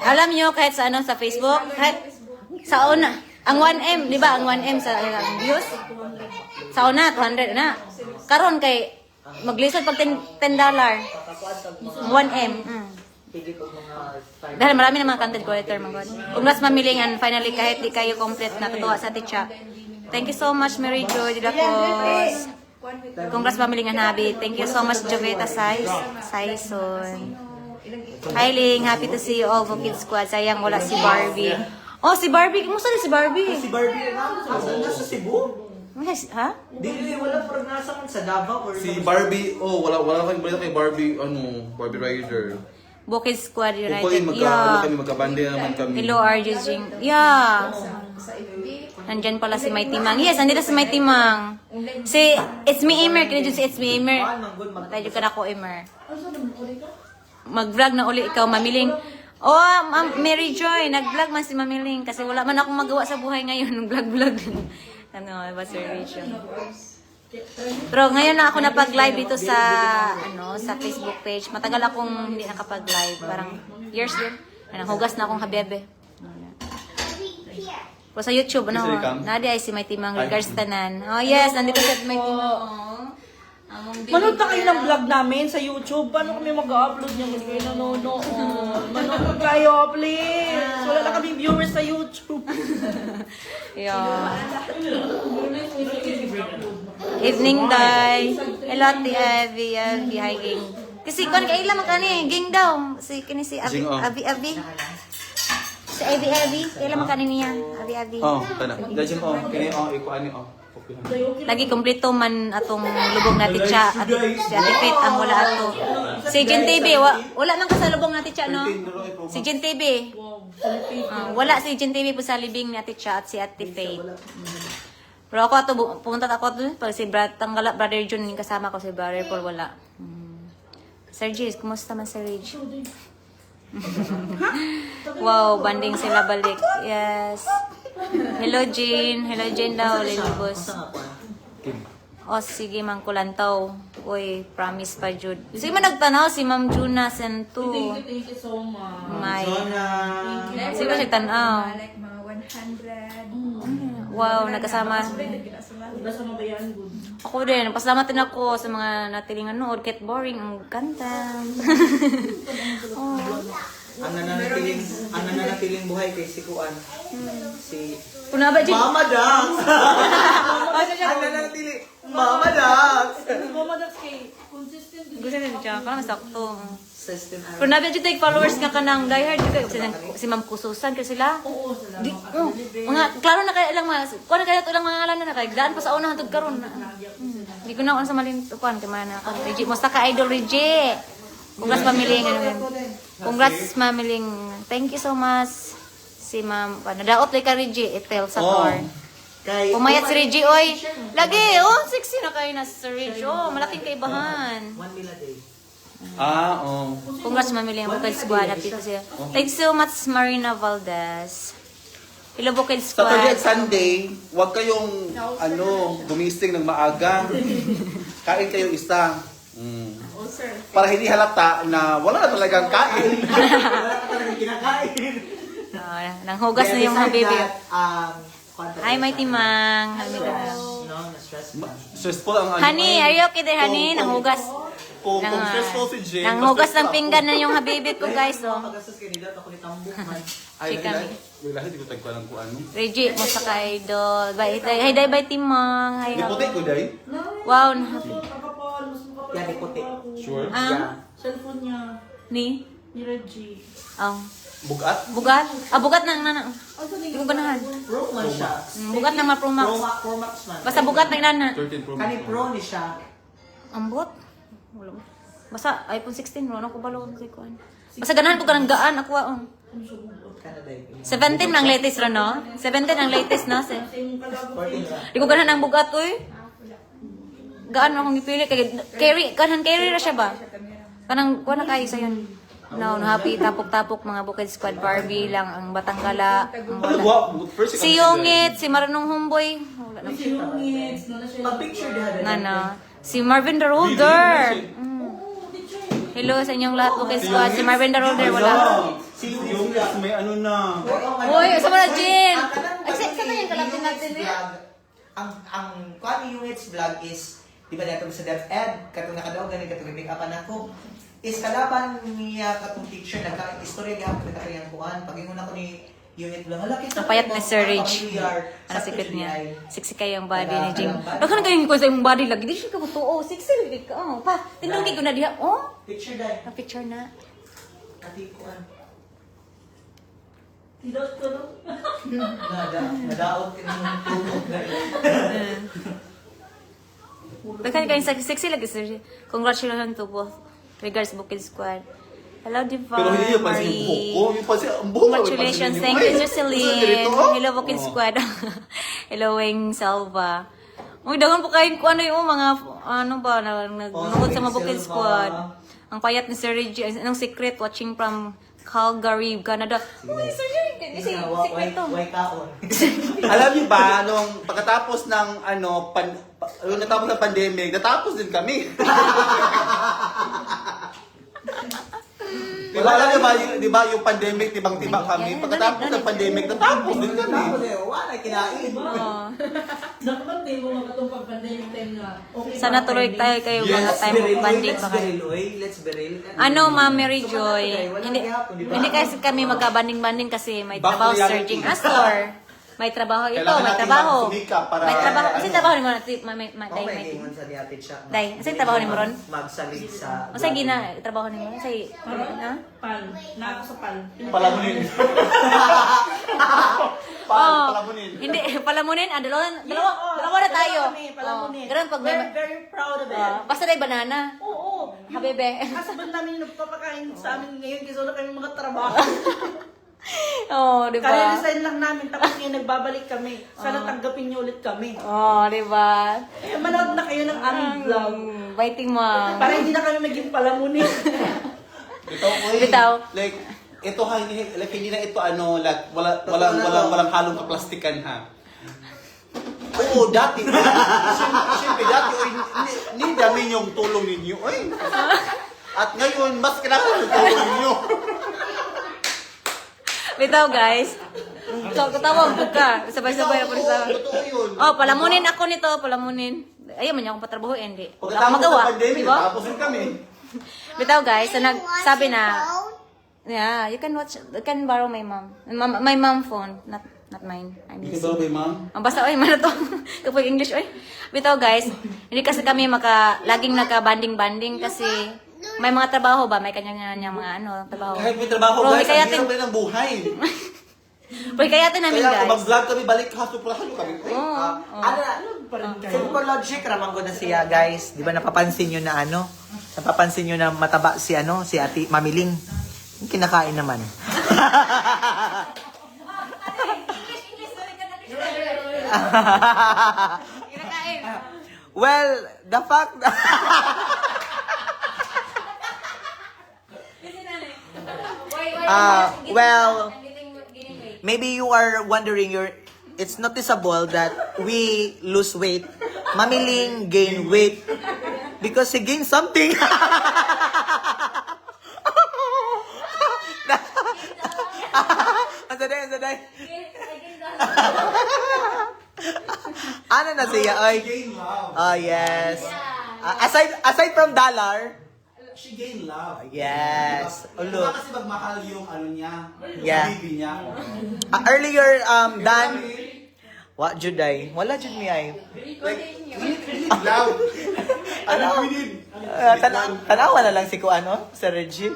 Alam niyo kahit sa sa Facebook, kahit sa una, ang 1M, di ba? Ang 1M sa views. Sa una, 200 na. Karon kay maglisod pag $10. 1M. Dahil marami na mga content creator mga kung mas mamilingan finally kahit di kayo complete natutuwa sa teacher. Thank you so much Mary Jo Dilacos. Congrats mamilingan habi. Thank you so much Joveta Saison. Hi Ling, happy to see you all Bukid Squad. Sayang wala si Barbie. Oh, si Barbie. Kumusta rin si Barbie? Si Barbie na. Nasa Cebu? Yes, ha? Di, wala parang nasa sa Davao or Si Barbie, wala kang balita kay Barbie, Barbie Rider. Bukid Squad United. Kami magkabande naman kami. Hello, RJ Jing. Yeah. Nandyan pala si Mighty Mang. Yes, nandito si Mighty Mang. Si It's Me Emer. Kaya si It's Me Emer. Tayo ka na ko, Emer. Mag-vlog na uli ikaw, Mamiling. Oh, Mary Joy. Nag-vlog man si Mamiling. Kasi wala man akong magawa sa buhay ngayon. Vlog-vlog. Ba, Sir Rachel? Pero ngayon na ako napag-live dito sa sa Facebook page. Matagal akong hindi nakapag-live. Parang years din. Hugas na akong habebe. Pero sa YouTube, nadi ay si Mighty Mang regards tanan. Oh yes, nandito si Mighty Mang. Manood na kayo ng vlog namin sa YouTube. Paano kami mag-upload niya? Hindi kayo nanonood. Manood kayo, please. Wala na kami viewers sa YouTube. Yeah. Evening, Day. Hello, Abby. Hi, Ging. Kasi kung kailan man kani, Ging daw. Si Abby. Si Abby. Kailan man kani niya? Abby. Tana. Dajin kini ikuan ni Lagi kompleto man atong lubong natin siya at si Ate Faith ang wala ato. Si Jin TV, wala nang kasalubong natin siya, no? Si Jin TV. Wala si Jin TV po sa libing ni Ate Cha at si Ate Faith. Pero ako ato, pumunta ako doon, pag si Brother Jun, kasama ko si Brother Paul, wala. Sir Jis, kumusta man Sir Rage? Wow, banding sila balik. Yes. Hello Jane daw, Lilibos. O sige, Mang Kulantaw. Uy, promise pa, Jude. Sige man nagtanaw si Ma'am Juna Sentu. Thank you so much. May. Sige man nagtanaw. Like mga 100. Wow, nagkasama. Nasa mga yan, good. Ako din, pasalamat din ako sa mga natilingan nood. Kahit boring, ang ganda. Ang nananatiling buhay kay si Kuan. Si Puna ba, Jin? Mama Dax! Ang nananatiling Mama Dax! Mama, that's kay consistent. Gusto na siya, parang masakto. System. Pero nabi dito yung followers nga kanang diehard si Ma'am Kususan kasi sila. Oo, sila. Mga klaro na kaya lang mga kuan na kaya to lang mga ngalan na kay daan pa sa una hangtod karon. Hindi ko na kuan sa malintukan kay mana kan Reggie mosta ka idol Reggie. Congrats mamiling Congrats mamiling. Thank you so much si Ma'am. Nadaot kay ka Reggie Etel sa tour. Pumayat si Reggie oy. Lagi sexy na kayo na si Reggie. Malaking kaibahan. 1 meal a day. Congrats mamiling Bukid Squad. Happy to siya. Thanks so much Marina Valdez. Hello Bukid Saturday at Squad. Sunday, huwag kayong gumising ng maaga. Kain kayo isa. Para hindi halata na wala na talagang kain. Wala ka talagang kinakain. Nanghugas na yung habibi. Hi, Hi, Mighty Mang. No, na-stress ka. Stressful ang Honey, are you okay there, honey? Nanghugas. Kung stressful si Jane. Nanghugas ng pinggan na yung habibi ko, guys. Oh. Magastos kayo nila, ako ni Tambok man. Ay, Chika mi. Yung lahat, di ko tagpa lang kung ano. Reggie, mo sa ka-idol. Bye, hi, day, bye, Timang. Hi, Di puti ko, day. wow. Yan, puti. Sure. Ah, Cellphone niya. ni? Ni Reggie. Oh. Bugat? Bugat? Ah, bugat na, nana. Hindi mo ganahan. Pro man siya. Bugat na ma Pro Max. Pro Max man. Basta bugat na inana. 13 Pro Max. Kani pro ni siya. Ambot? Wala. Basta iPhone 16, no? Ako balo ko kuan. Basta ganahan ko ganang gaan ako. Kana day. 17 ang latest ro, no? 17 ang latest, no? 14 ra. Di ko ganahan ang bugat, uy. Gaan akong gipili kay carry ra siya ba? Kanang kuan na kayo sa yun. No, happy tapok-tapok mga Bukid Squad Barbie lang ang Batanggala. Ang wala. Wow, first Si Yungit, si Maranong Homeboy. Wala na. Pag-picture diha. Nana. Si Marvin the Roder. Hello sa inyong lahat Bukid Squad. Si Marvin the Roder wala. Si yung may ano na. Uy, sa mga Jin. Ay, sa kanyang kalapin natin eh. Ang kuan yung vlog is di ba dato sa DepEd katong nakadaog gani katong make upan ako is kalaban niya katong teacher nagka-istorya gyapon ka kayang kuan pagingon ako ni unit lang hala kita Ang payat ni Sir Rich. Ano secret niya? Sexy kayo ang body ni Jim. Dakan kayo ko sa imong body lagi. Di siya ka totoo. Sexy lagi ka. Oh, pa, tindungi ko na diha. Oh, picture dai na-picture na. ati kuan Tidot ko no. nadaot kinong tubog dai Dakan kayo sexy lagi Sir. Congratulations to both. Regards Bukid Squad. Hello, Diva. Pero hindi yung pansin yung buhok ko. Yung pansin, ang buhok. Congratulations. Thank you, Jocelyn. Hello, Bukid Squad. Hello, Weng Salva. Uy, dagan po kayo kung ano yung mga, ano ba, nagnuot sa mga Bukid Squad. Ang payat ni Sir Reggie. Anong secret? Watching from Calgary, Canada. Uy, Sir Reggie. Secret to. way kaon Alam niyo ba, nung pagkatapos ng yung natapos ng pandemic, natapos din kami. Di ba yung pandemic, tibang-tibang kami. Pagkatapos ng pandemic, natapos din kami. wala kinain Oo. Dapat din mo makatong pag-pandemic time na. Okay, Sana tuloy tayo kayo mga time of banding pa kayo. let's be real Ano, Ma'am Mary Joy? Hindi kasi kami magkabanding-banding kasi may Back trabaho to Sir reality. Jing Astor. May trabaho ito, Kailangan may natin trabaho. magsumikap para- May trabaho. Kasi ano. trabaho ni mo na, okay day, ingon sa diapit siya Day, asa yung trabaho ni mo ron? magsalig sa Masa gina, trabaho ni mo? Say, ha? Pal. Na ako sa pal. Palamunin. Oh, Palamunin. hindi, palamunin. Dalawa na tayo. Palamunin. Ganun pag may... Very, very proud of it. Basta day banana. Oo. Habebe. Husband namin yung nagpapakain sa amin ngayon kasi wala kami mga trabaho. Oh, di ba? Kaya-resign lang namin tapos ngayon nagbabalik kami. Sana tanggapin niyo ulit kami. Oh, di ba? Eh, manood na kayo ng aming vlog. Biting mo. Para hindi na kami naging palamunin. Bitaw. Like, ito ha, hindi na ito ano, like, walang halong kaplastikan ha. Oo, dati. Siyempre, dati, hindi dami yung tulong ninyo. Oy. At ngayon, mas kailangan yung tulong ninyo. Bitaw, guys. Tawag ko ka. Sabay-sabay na po sa... Totoo yun. Oh, palamunin ako nito, palamunin. Ayaw man niya akong patrabahuin, di. Wala akong Pagkatapos magawa, ng pandemic, di ba? tapos din kami. Bitaw, guys, so nagsabi na, yeah, you can borrow my mom. My mom phone, not mine. I'm Hindi busy. ba ba, ma'am? Ang basta, oy, mana to? Kapag English, oy. Bitaw, guys, hindi kasi kami laging nagka-banding-banding kasi may mga trabaho ba? May kanya-kanya mga trabaho. Kahit may trabaho, Bro, guys, kaya ang hirap rin ng buhay. kayatin namin, Kaya kung guys. mag-vlog kami, balik haso-pulahan kami. Simple logic ramang ko na siya guys. Di ba napapansin nyo na napapansin nyo na mataba si si Ate Mamiling. Yung kinakain naman. Well, the fact well, maybe you are wondering it's noticeable that we lose weight. Mamiling gain weight because he gained something. Ang saday. Ano na siya? Oy. Oh, yes. Aside from dollar, she gained love. Yes. Diba? Ulo. Kasi magmahal yung ano niya, Yeah. baby niya. Earlier, Dan, what Juday? Wala Jud mi ay. Love. Ano? Tanawa na lang si ko ano, si Reggie.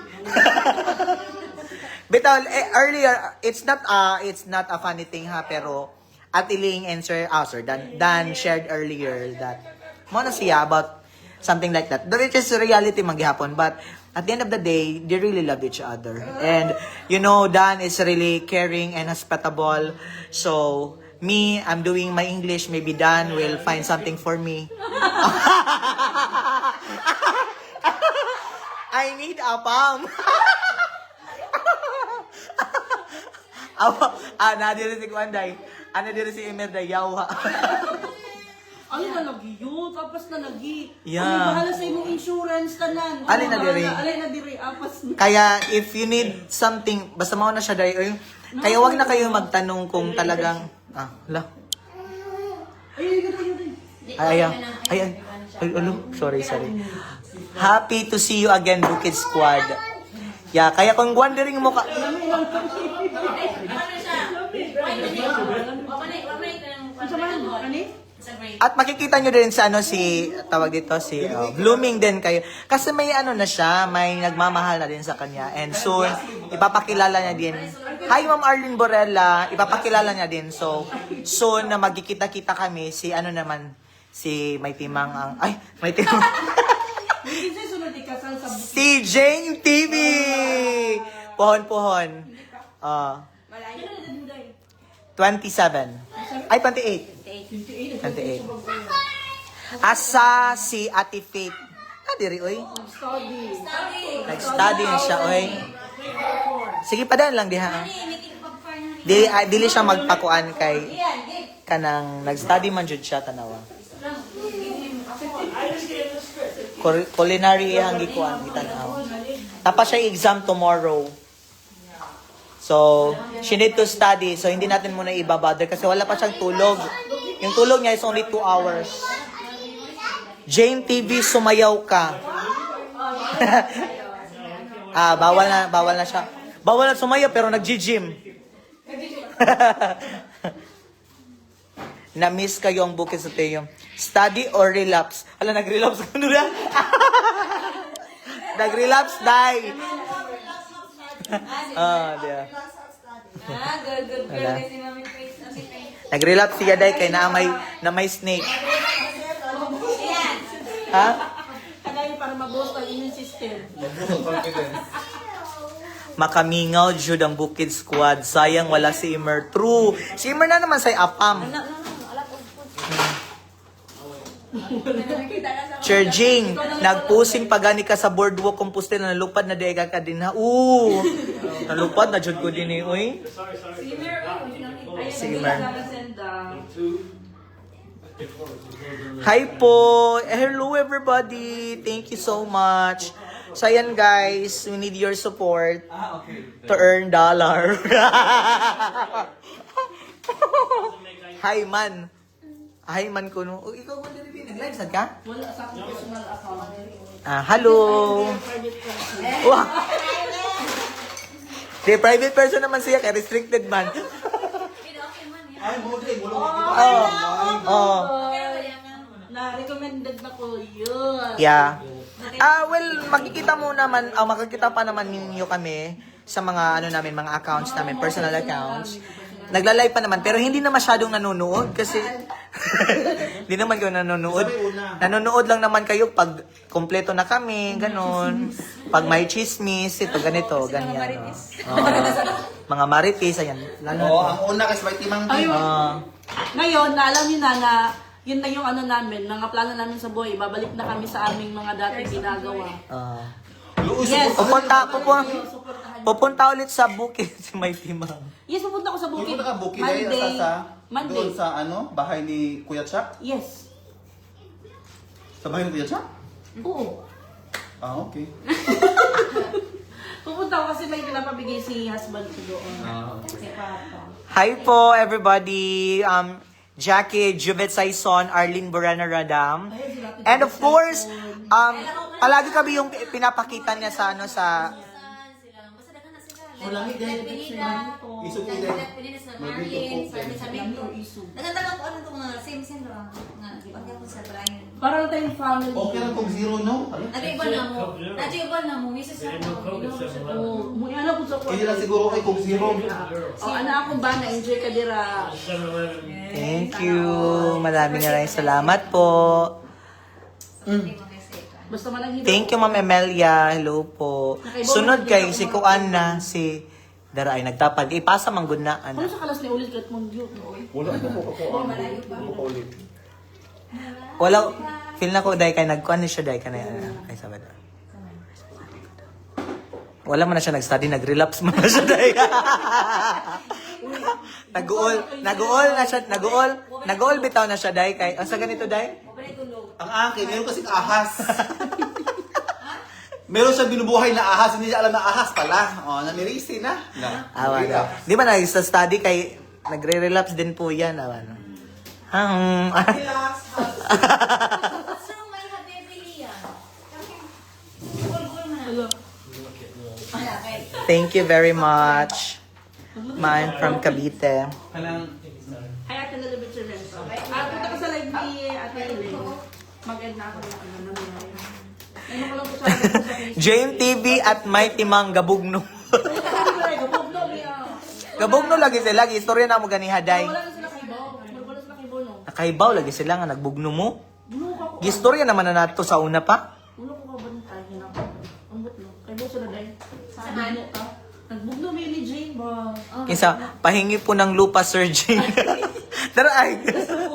Bitaw, earlier, it's not a funny thing ha, pero Ate Ling and Sir Dan shared earlier that mo na siya about something like that. Which is reality maghihapon, but at the end of the day, they really love each other. And you know, Dan is really caring and hospitable. So me, I'm doing my English. Maybe Dan will find something for me. I need a palm. Nadiri si Kwanday. Nadiri si Emer day yawa. Ano na lagi yun? Tapos na lagi. Yeah. Ano bahala sa imong insurance tanan? Alin na diri? Alin na diri? Apas na. Kaya if you need something, basta mao na siya day. Kaya wag na kayo magtanong kung talagang hala. Sorry. Happy to see you again, Bukid Squad. Yeah, kaya kung wondering mo ka, at makikita nyo din sa tawag dito, si Blooming din kayo. Kasi may na siya, may nagmamahal na din sa kanya. And soon, ipapakilala niya din. Hi, Ma'am Arlene Borella, ipapakilala niya din. So, soon na magkikita-kita kami, si May Timang May Timang. Si Jane TV! Pohon. 27. Ay, 28. 28. Asa si Ate Faith. Diri, oy. Nag-study na siya, oy. Sige, padaan lang, diha. Dili siya magpakuan kay kanang nag-study man jud siya, tanawa. Culinary ang gikuan, gitanaw. Tapos siya exam tomorrow. So, she need to study. So, hindi natin muna ibabother kasi wala pa siyang tulog. Yung tulog niya is only 2 hours. Jane TV, sumayaw ka. Bawal na siya. Bawal na sumayaw pero nag-gym. Na-miss kayo ang Bukid sa Teo. Study or relapse? Ala, nag-relapse ka nila. Nag-relapse, die. Dia. Good girl kasi Mami Grace. Nag-relapse siya day kay na may snake. Ha? Kaya para mag-boost ang immune system. Makamingaw jud ang Bukid Squad. Sayang wala si Imer. True. Si Imer na naman say apam. Churjing, nagpusing pagani ka sa boardwalk composte na nalupad na dega ka din ha. Nalupad na jud ko din oy. Si Imer. Hi po. Hello everybody. Thank you so much. So ayan guys, we need your support to earn dollar. Hi man. Hi man ko no. Ikaw ba din nag-live sad ka? Wala sa akong personal account. Hello. Wow. Di private person naman siya kay restricted man. Ay, Na-recommended na ko yun. Yeah. Well, makikita pa naman ninyo kami sa mga mga accounts namin, personal accounts. Nagla-live pa naman, pero hindi na masyadong nanonood kasi hindi naman kayo nanonood. Nanonood lang naman kayo pag kompleto na kami, ganun. Pag may chismis, ito, ganito, ganyan. Mga marites, ayan. ang una kasi may Timang Tim. Ngayon, alam niyo na yun na yung namin, mga plano namin sa buhay. Babalik na kami sa aming mga dati ginagawa. Yes. Pupunta ulit sa Bukid si May Timang. Yes, pupunta ko sa Bukid. Pupunta ka Bukid Monday. doon sa bahay ni Kuya Chuck? Yes. Sa bahay ni Kuya Chuck? Oo. Okay. Pupunta ko kasi may pinapabigay si husband ko doon. Si Papa. Hi po everybody. Jackie Juvet Saison, Arlene Borana Radam. And of course, Palagi kami yung pinapakita niya sa ano sa Malamig dahil isog din. Naganda ko ano itong mga same lang. Ipagyan ko sa Brian. Parang tayong family. Okay lang kung zero, no? Nag-iba na mo. Nag-iba na mo. Misis na mo. Oh, muna na po sa Hindi lang siguro ay kung zero. Oh, anak akong ba na-enjoy ka dira. Thank you. Maraming salamat po. Basta man ang hilo. Thank you, Ma'am Emelia. Hello po. Sunod kay si Kuan na si Dara ay nagtapad. Ipasa man gud na Ano ana. sa kalas ni ulit kat mong yun? Wala ko ako. Wala ko ulit. Wala feel na ko dai kay nagkuan ni siya dai kanay kay Sabado. Wala man na siya nag-study, nag-relapse man na siya dai. Nag-uol bitaw na siya dai kay asa ganito dai? Ang akin, meron kasing ahas. Meron siya binubuhay na ahas, hindi niya alam na ahas pala. O, namirisi na. Awa na. Di ba nag-study kay nagre-relapse din po yan. Awa na. Thank you very much. Mine from Cavite. Ay, ate na libit siya rin. Punta ka sa live ni Ate Elaine. Mag-end na ako ng ano nangyari. Ano ko lang po sa Facebook. Jane TV at Mighty Mang Gabugno. Gabugno lagi sila. Istorya na mo gani haday. Wala na sila kay Bo. Wala sila kay Bo, no? Nakaibaw lagi sila nga nagbugno mo. Bulo ka ko. Gistorya naman na nato sa una pa. Bulo ko ka bantay. Ambot, no? Kay Bo sila dahil. Sa ano ka? Nagbugno mo yun ni Jane ba? Kinsa, pahingi po ng lupa, Sir Jane. Tara ay.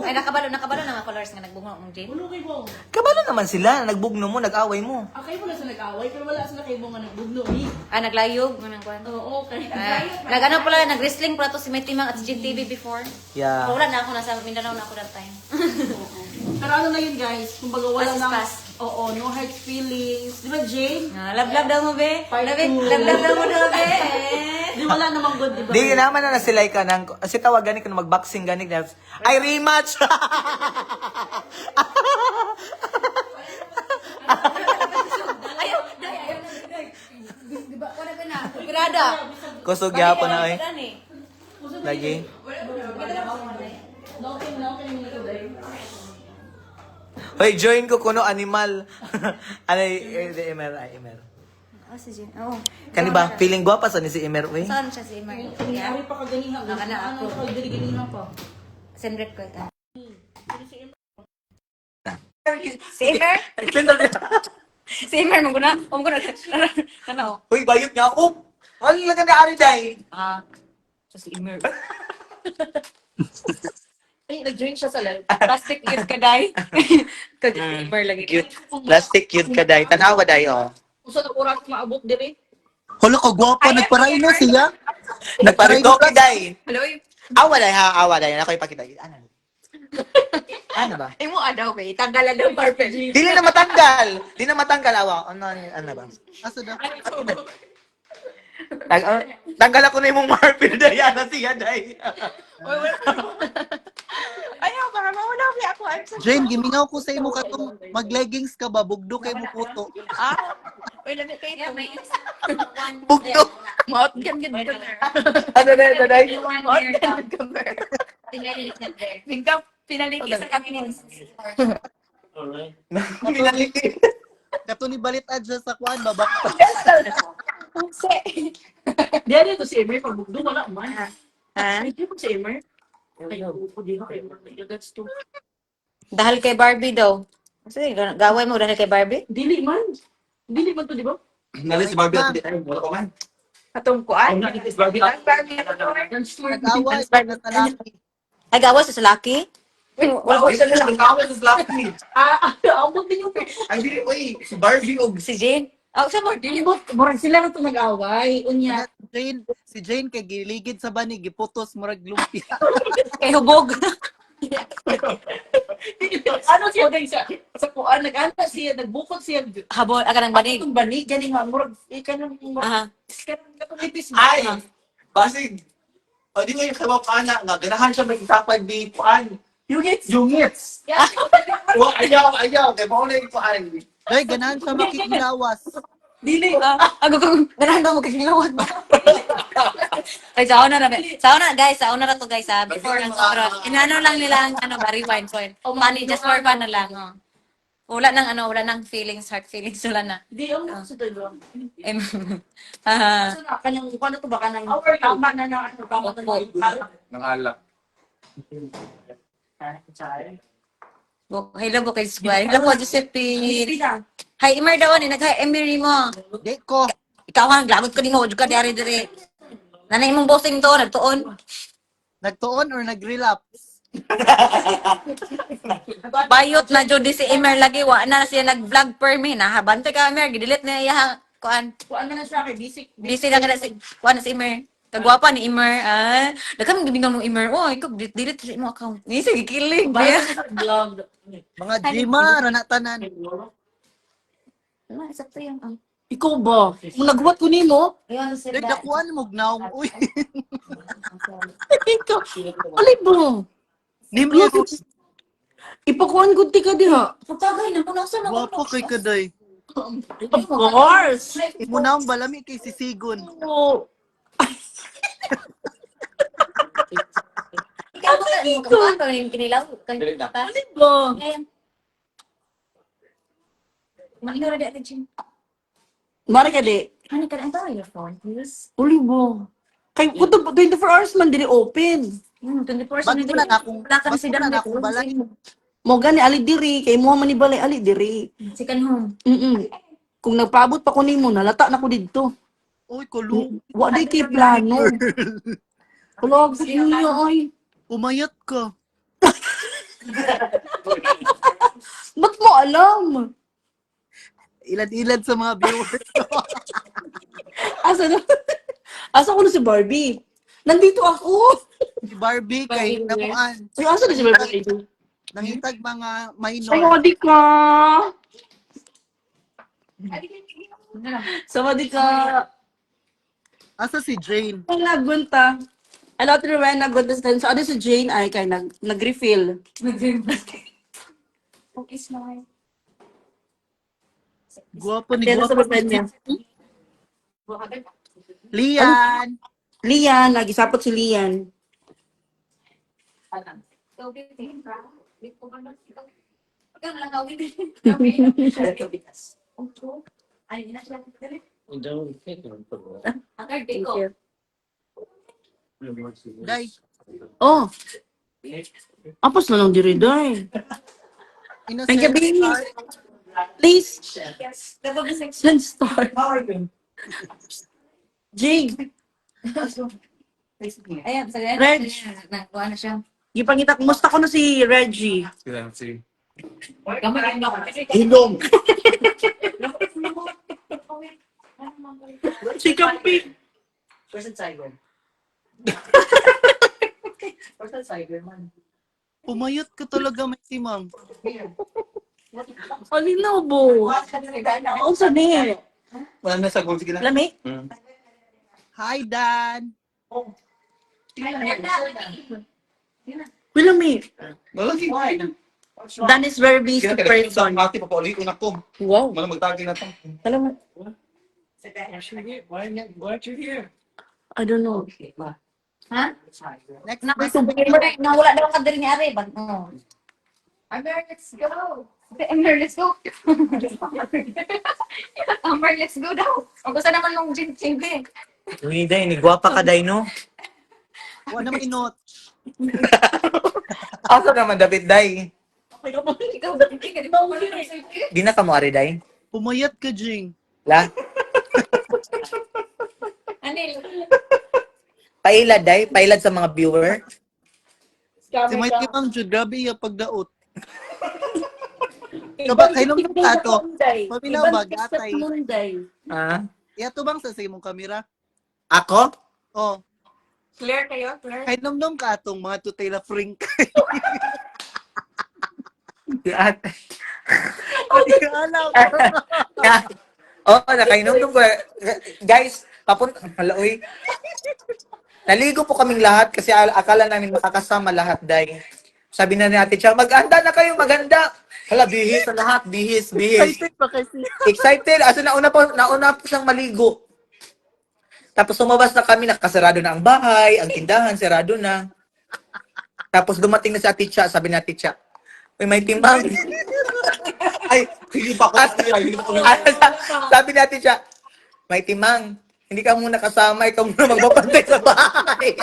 Ay, nakabalo na mga colors nga nagbungo ng Jane. Bulo kay Bo. Kabalo naman sila. Nagbugno mo, nag-away mo. Kayo mo na sila nag-away, pero wala sila kay Bo nga nagbugno eh. Naglayog. Ganang kwan. Oo, okay. Nag-ano pala, nag-wrestling pala to si Mighty Mang at si GTV before. Yeah. Pero wala na ako, nasa Mindanao na ako that time. Pero ano na yun guys, kumbaga wala na, Pass. oo, no hard feelings. Di ba Jane? Love daw mo, be. Part Love two. daw mo daw, be. Di wala namang good, di ba? Di naman na sila ka nang kasi tawag gani ka mag-boxing gani na ay rematch. Ayaw. Di ba? Kung na Pirada. Kusog yapon na ay. Pirada ni. Lagi. Okay, today. Hoy, join ko kuno animal. Ano Emer ay Emer. Si Jane. Oo. Kani ba feeling gwapas ni si Emer we? Saan siya si Emer? Kami pa kaganihan. Nakana ako. Ano, dili ganihan pa. Send record ka. Si Emer? Si Emer, maguna. Ano? Hoy, bayot nga ako. Wala lang na ari dai. Si Emer. Ay, nag-join siya sa live. Plastic cute ka, day. Kasi si Emer lagi. Cute. Plastic cute ka dai. Tanawa dai oh. Usa na oras maabot diri. Hala ka gwapa, nagparaino siya. Nagparito ka dai. Hello? Awa dai ha, awa dai. Ako ipakita. Ano? Ano ba? Ay mo adaw, be. Tanggalan daw perfect. Dili na matanggal. Di na matanggal awa. Ano ba? Asa na? Tanggal ako na yung Marfil dai ana siya dai. Ayaw, baka mauna ako. I'm so Jane, gimingaw ko sa imo katong mag-leggings ka ba, bugdo kay mo puto. Wait, let me pay to me. Bugto. Maot gan gan gan. Ano na dai? Maot gan gan. Bingka pinaliki sa kami ni. Pinaliki. Kato ni balit adja sa kwan baba. Diyan ito si Emer pag bugdo wala man. Ha? Hindi ko si Emer. Ay, upo din ako Emer. That's too. Dahil kay Barbie daw. Kasi gaway mo dahil kay Barbie? Dili man. Dili man to, di ba? Nalis si Barbie at ay wala ko man. Atong kuan. Nalis si Barbie. Nag-away na sa laki. Ay gawa sa lalaki? Wala ko isa lang kawo sa Slappy. Abot din yung Ay dili oy, si Barbie og Si Jane? Oh, sa mo? Murag sila na ito nag-away. Unya. Si Jane kay giligid sa bani giputos murag lumpia. Kay hubog. Ano siya dahil sa kuan, nag-ana siya, nagbukod siya. Habol, aga ng banig. Itong banig, ganing nga, murag, ikanang, Aha. katulipis mo. ay basig. O di mo yung kabaw ana nga ganahan siya magtapad di kuan. Yung it's, Jungits. yeah. Wa ayaw kay mo na yung kuan. Day, ganahan sa makikilawas. Dili. Ako kung ganahan mo kagilawad ba? Ay, sauna na. Sauna, guys. Sauna na to, guys, ha? Before, pero, inano lang nila ang, ano ba, rewind. So, funny, just for fun na lang, oh. Wala nang feelings, heart feelings, wala na. Di ang sa tulo. Em, ah, Kanyang ano to ba kanang tama na na ano tama na. Ng alak. hello, Bukid Squad. Hello po, Josephine. Hi, Imer daw, ni nag-hi, Emery mo. Di ko. Ikaw ang lagot ko ni mo, ka dari. Nanay mong bossing to, nagtuon. Nagtuon or nag-relapse? Bayot na jud si Emer lagi, wa na siya nag-vlog per me. Nahabante ka, Emer, gidelete na iya, kuan. Kuan na sa akin basic. Busy lang na si, kuan na si Emer. Kagwapa ni Emer, ah. Dagan mo gibingan mong Emer. Oh, ikaw, delete sa mo account. Ni, sige, kilig. Bayan sa vlog. Mga Jima, ranatanan. Ano, sakto yan. Ikaw ba? Kung naghuwat ko nimo, Ayun, Day, dakuan mo gnaw. Uy, ikaw. Alay ba? nimlo. Ipakuan gud ti ka diha. Pagkagay na mo, nasa na Guwapo kay Kaday. Of course. Muna ang balami kay Sisigon. Oh. Ikaw ba ka kuan ka yung kinilaw? Dili na. Alay ba? Ngayon. Mahinara di atin, Jim. Mara ka di. Honey, can I borrow your phone, please? Uli ba? Kay puto 24 hours man dili open. 24 Ba't mo na akong, Wala ka na ba't si mo na Dami. akong balay? Mo gani ali diri kay mo man ni balay ali diri. Second home. Kung nagpaabot pa ko nimo nalata na ko didto. Uy, kulong. Wa day kay plano. Kulog niyo ay. Umayat ka. Ba't mo alam? Ilad-ilad sa mga viewers ko. Asa na? Asa ko na si Barbie? Nandito ako. Si Barbie kay nakuan. Ay, asa na si Barbie? Nangitag mga Ay, minor. wadi ka. Sawadee ka. Asa si Jane? Ang nagunta. Hello, Triwen, nagunta sa so, ano si Jane ay kay nag-refill. Okay, smile. Guwapo ni Kaya sa guwapo. boyfriend niya. Lian! Lian, nagisapot si Lian. Thank you. Day, Oh. Apos na lang diri, day. Thank you, baby. Please. Send star. Jig. Ayan, sa Reg. Nagkuha na siya. Gipangita, kumusta ko na si Reggie? Ilong! Si Kampi. umayat ka talaga, may simang. Alinaw bo. Ang sani. Wala na sa goal. Sige na. Lami? Hi, Dan! Lami. Wala si Dan is very busy person. Mati, papauliin ko na ko. Wow. Wala magtagay na to. Alam mo, I don't know. Ha? Next Nawala daw ka din ni Are. Amer, let's go. Amer, let's go. Amer, let's go daw. O gusto naman nung gin eh. Uy, Day, ni guwapa ka, Day, no? Wala naman inot. Asa naman, David, Day? Ikaw ba? Di ba ulit? Di na ka mo, Ari, Day? Umayat ka, Jing. La? Anil. Pailad, Day? Pailad sa mga viewer? Si may timang Jud, grabe iya pagdaot. Kabak, kainom yung tato. Paminaw ba, gatay. Ah? Iyato bang sa imong kamera? Ako? Oh, Clear kayo? Clear? kainom ka atong mga tutela frink. Si ate. Hindi ka alam. Oo, nakainom ko. Guys, papunta. Hala, uy. Naligo po kaming lahat kasi akala namin makakasama lahat, Day. Sabi na ni Ate Cha, maganda na kayo, maganda. Hala, bihis sa lahat, bihis. Excited pa kasi. Excited. Asa nauna po siyang maligo. Tapos sumabas na kami, nakasarado na ang bahay, ang tindahan, sarado na. Tapos dumating na si Ate Cha, sabi ni Ate Cha, uy, may timbang. Ay, Hindi pa ako sabi ni Ate Cha, may timang, hindi ka muna kasama, ikaw muna magbabantay sa bahay.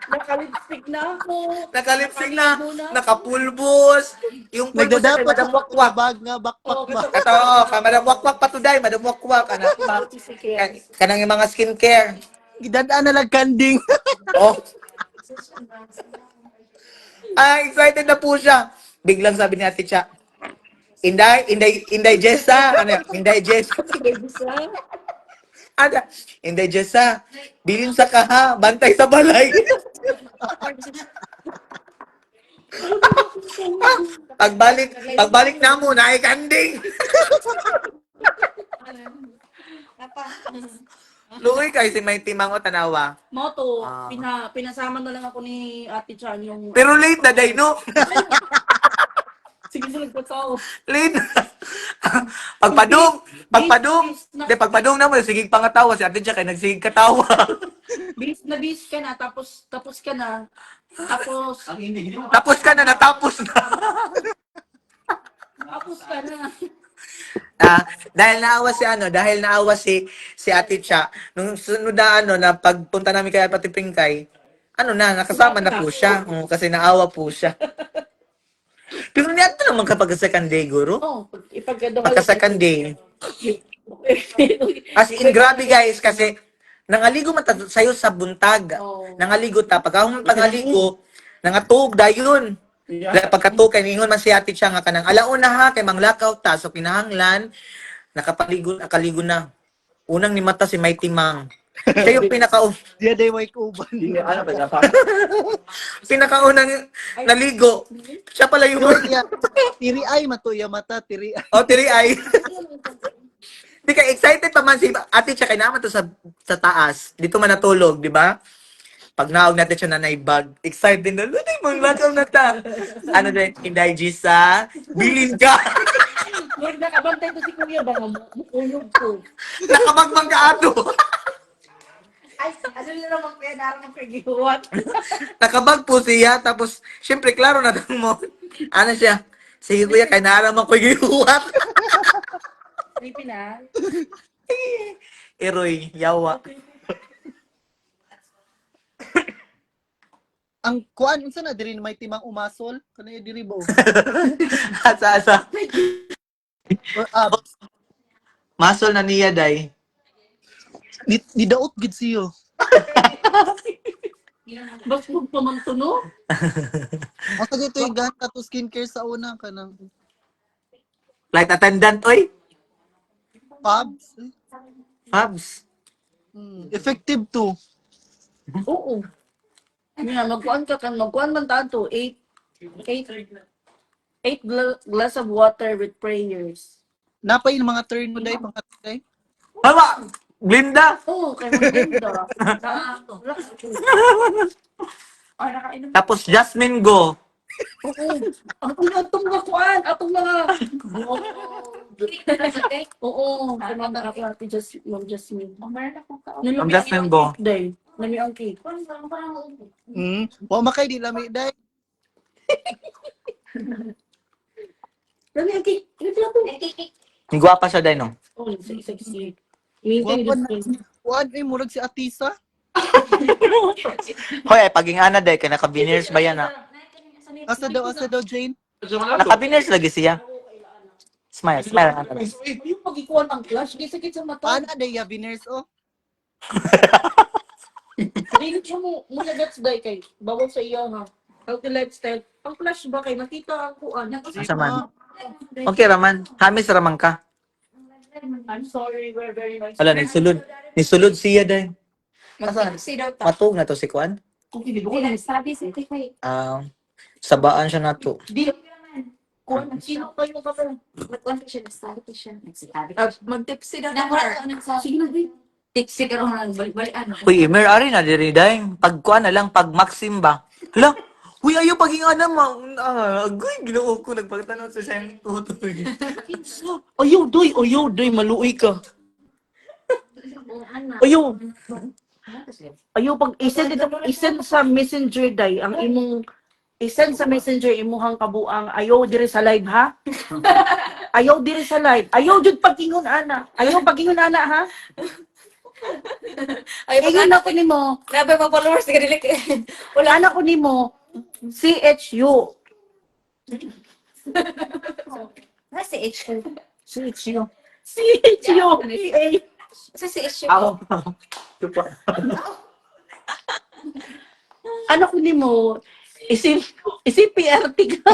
Nakalipstick na ako. Nakalipsing na, nakapulbos, yung pulbos ay Nagdadapat Madam sa Wakwak. bag nga, backpack ba? Ito, Madam Wakwak patuday, Madam Wakwak, anak ba? Kanang yung mga skincare. Gidadaan na lang kanding. Oh. Excited na po siya. Biglang sabi ni Ate Cha, Inday Jessa, ano, Inday Jessa. Ada, Inday Jessa, bilin sa kaha, bantay sa balay. pagbalik na mo, na kanding. Luoy kay si may timang o tanawa. Moto, pinasama na lang ako ni Ate Chan yung... Pero late na day, no? Sige, sulag ko tao. Late. pagpadong na mo, sigig pangatawa. Si Ate Cha kay nagsigig katawa. Bis ka na, tapos ka na. Tapos Tapos ka na, natapos na. ka na. Dahil naawa si Ate Cha, nung sunod na pagpunta namin kay Pati Pringkay, nakasama na po siya. Kasi naawa po siya. Pero niyan naman kapag second day, guro. Oh, Pagka second day. As in, grabe guys, kasi nangaligo man sa'yo sa buntag. Nangaligo ta. Pag ako pangaligo, nangatug dayon. Pagkatug, kay ningon man si Ate Cha nga kanang alauna ha, kay manglakaw ta. So kinahanglan, nakaligo na. Unang ni mata si Mighty Mang. Siya yung Diya day may kuban. pinakaunang naligo. Siya pala yung... Tiri ay, matuya mata, tiri ay. Tiri ay. Di ka excited pa man si Ate Cha, kay naman to sa taas. Dito man natulog, di ba? Pag naog natin siya na naibag, excited na, lunay mong lakaw na ta. Inday Jessa, bilin ka. Lord, nakabantay ko si Kuya, baka mukulog ko. Nakamagmang ka ato. Ay, ano nyo naman kaya naramang kagihuwat? Nakabag po siya, tapos, syempre, klaro na mo. Ano siya? Sige kuya, kay naaraman ko gihuwat. Creepy na. Eroy, yawa. Ang kuan unsa na diri may timang umasol kanay diri ba? Asa. Or Masol na niya, day. di daot gid siyo. Bas mo pamantuno? Ang tagay to gan to skincare sa una kanang Flight attendant, oy. pubs. Fabs. Effective to. Oo. Magkuhan man tato, 8 glass of water with prayers. Napay yung mga turn mo day mga day. Tama! Glinda! Oo, kaya maganda. Ay, nakainom. Tapos Jasmine Go. Oo. Atong mga kuhan, atong mga... Oo, kaya nakakati Ma'am Jasmine. Ma'am Jasmine Go. Nami ang cake. Wa makay di lami day. Nami ang cake. Nigwapa siya, day, no? Oh, sexy. Wa Iintay pa just kuan ay murag si Atisa. Hoy, paging ana, day, kaya naka-veneers ba yan, ha? Asa daw Jane? Naka-veneers lagi siya. Smile. yung pagikuan ang clash, sakit sa mata. Ana day ya winners oh. Hindi siya mo nagats day kay bawal sa iya ha. Healthy lifestyle. Ang clash ba kay nakita ang kuan. Asa man? Okay, Raman. Hamis Raman ka. I'm sorry, we're very nice. Wala, nisulod siya, day. Mag-taxi daw ta. Matug na to si Kwan. Kung hindi ko Sabi si Tikay. Sabaan siya na to. di kuan sino kayo ka pa. Mag-contact siya, nagsabi siya. Nagsabi Mag-tipsy na Namura ka nagsabi. Sige na di. Tiksi ka rin balik ano. Uy, Emer, ari na diri, day. Pag Kwan na lang, pag Maxim ba? Hala, Huy, ayaw paging naman. Agoy, ginoo ko. Nagpagtanong sa siyang tutoy. Ayaw, doy, maluoy ka. Ayaw. Ayaw, pag isend sa messenger, day, ang imong, isend sa messenger, imuhang kabuang, ayaw dire sa live, ha? Ayaw dire sa live. Ayaw, jud pagkingon, ana. Ayaw, pagkingon, ana, ha? Ay, Ingon ako nimo. Grabe mga followers, sige dili. Wala na ko nimo. CHU. Si H. CHU. CHU. PA. Si H. Ako. Ano ko nimo? Isip PRT ka.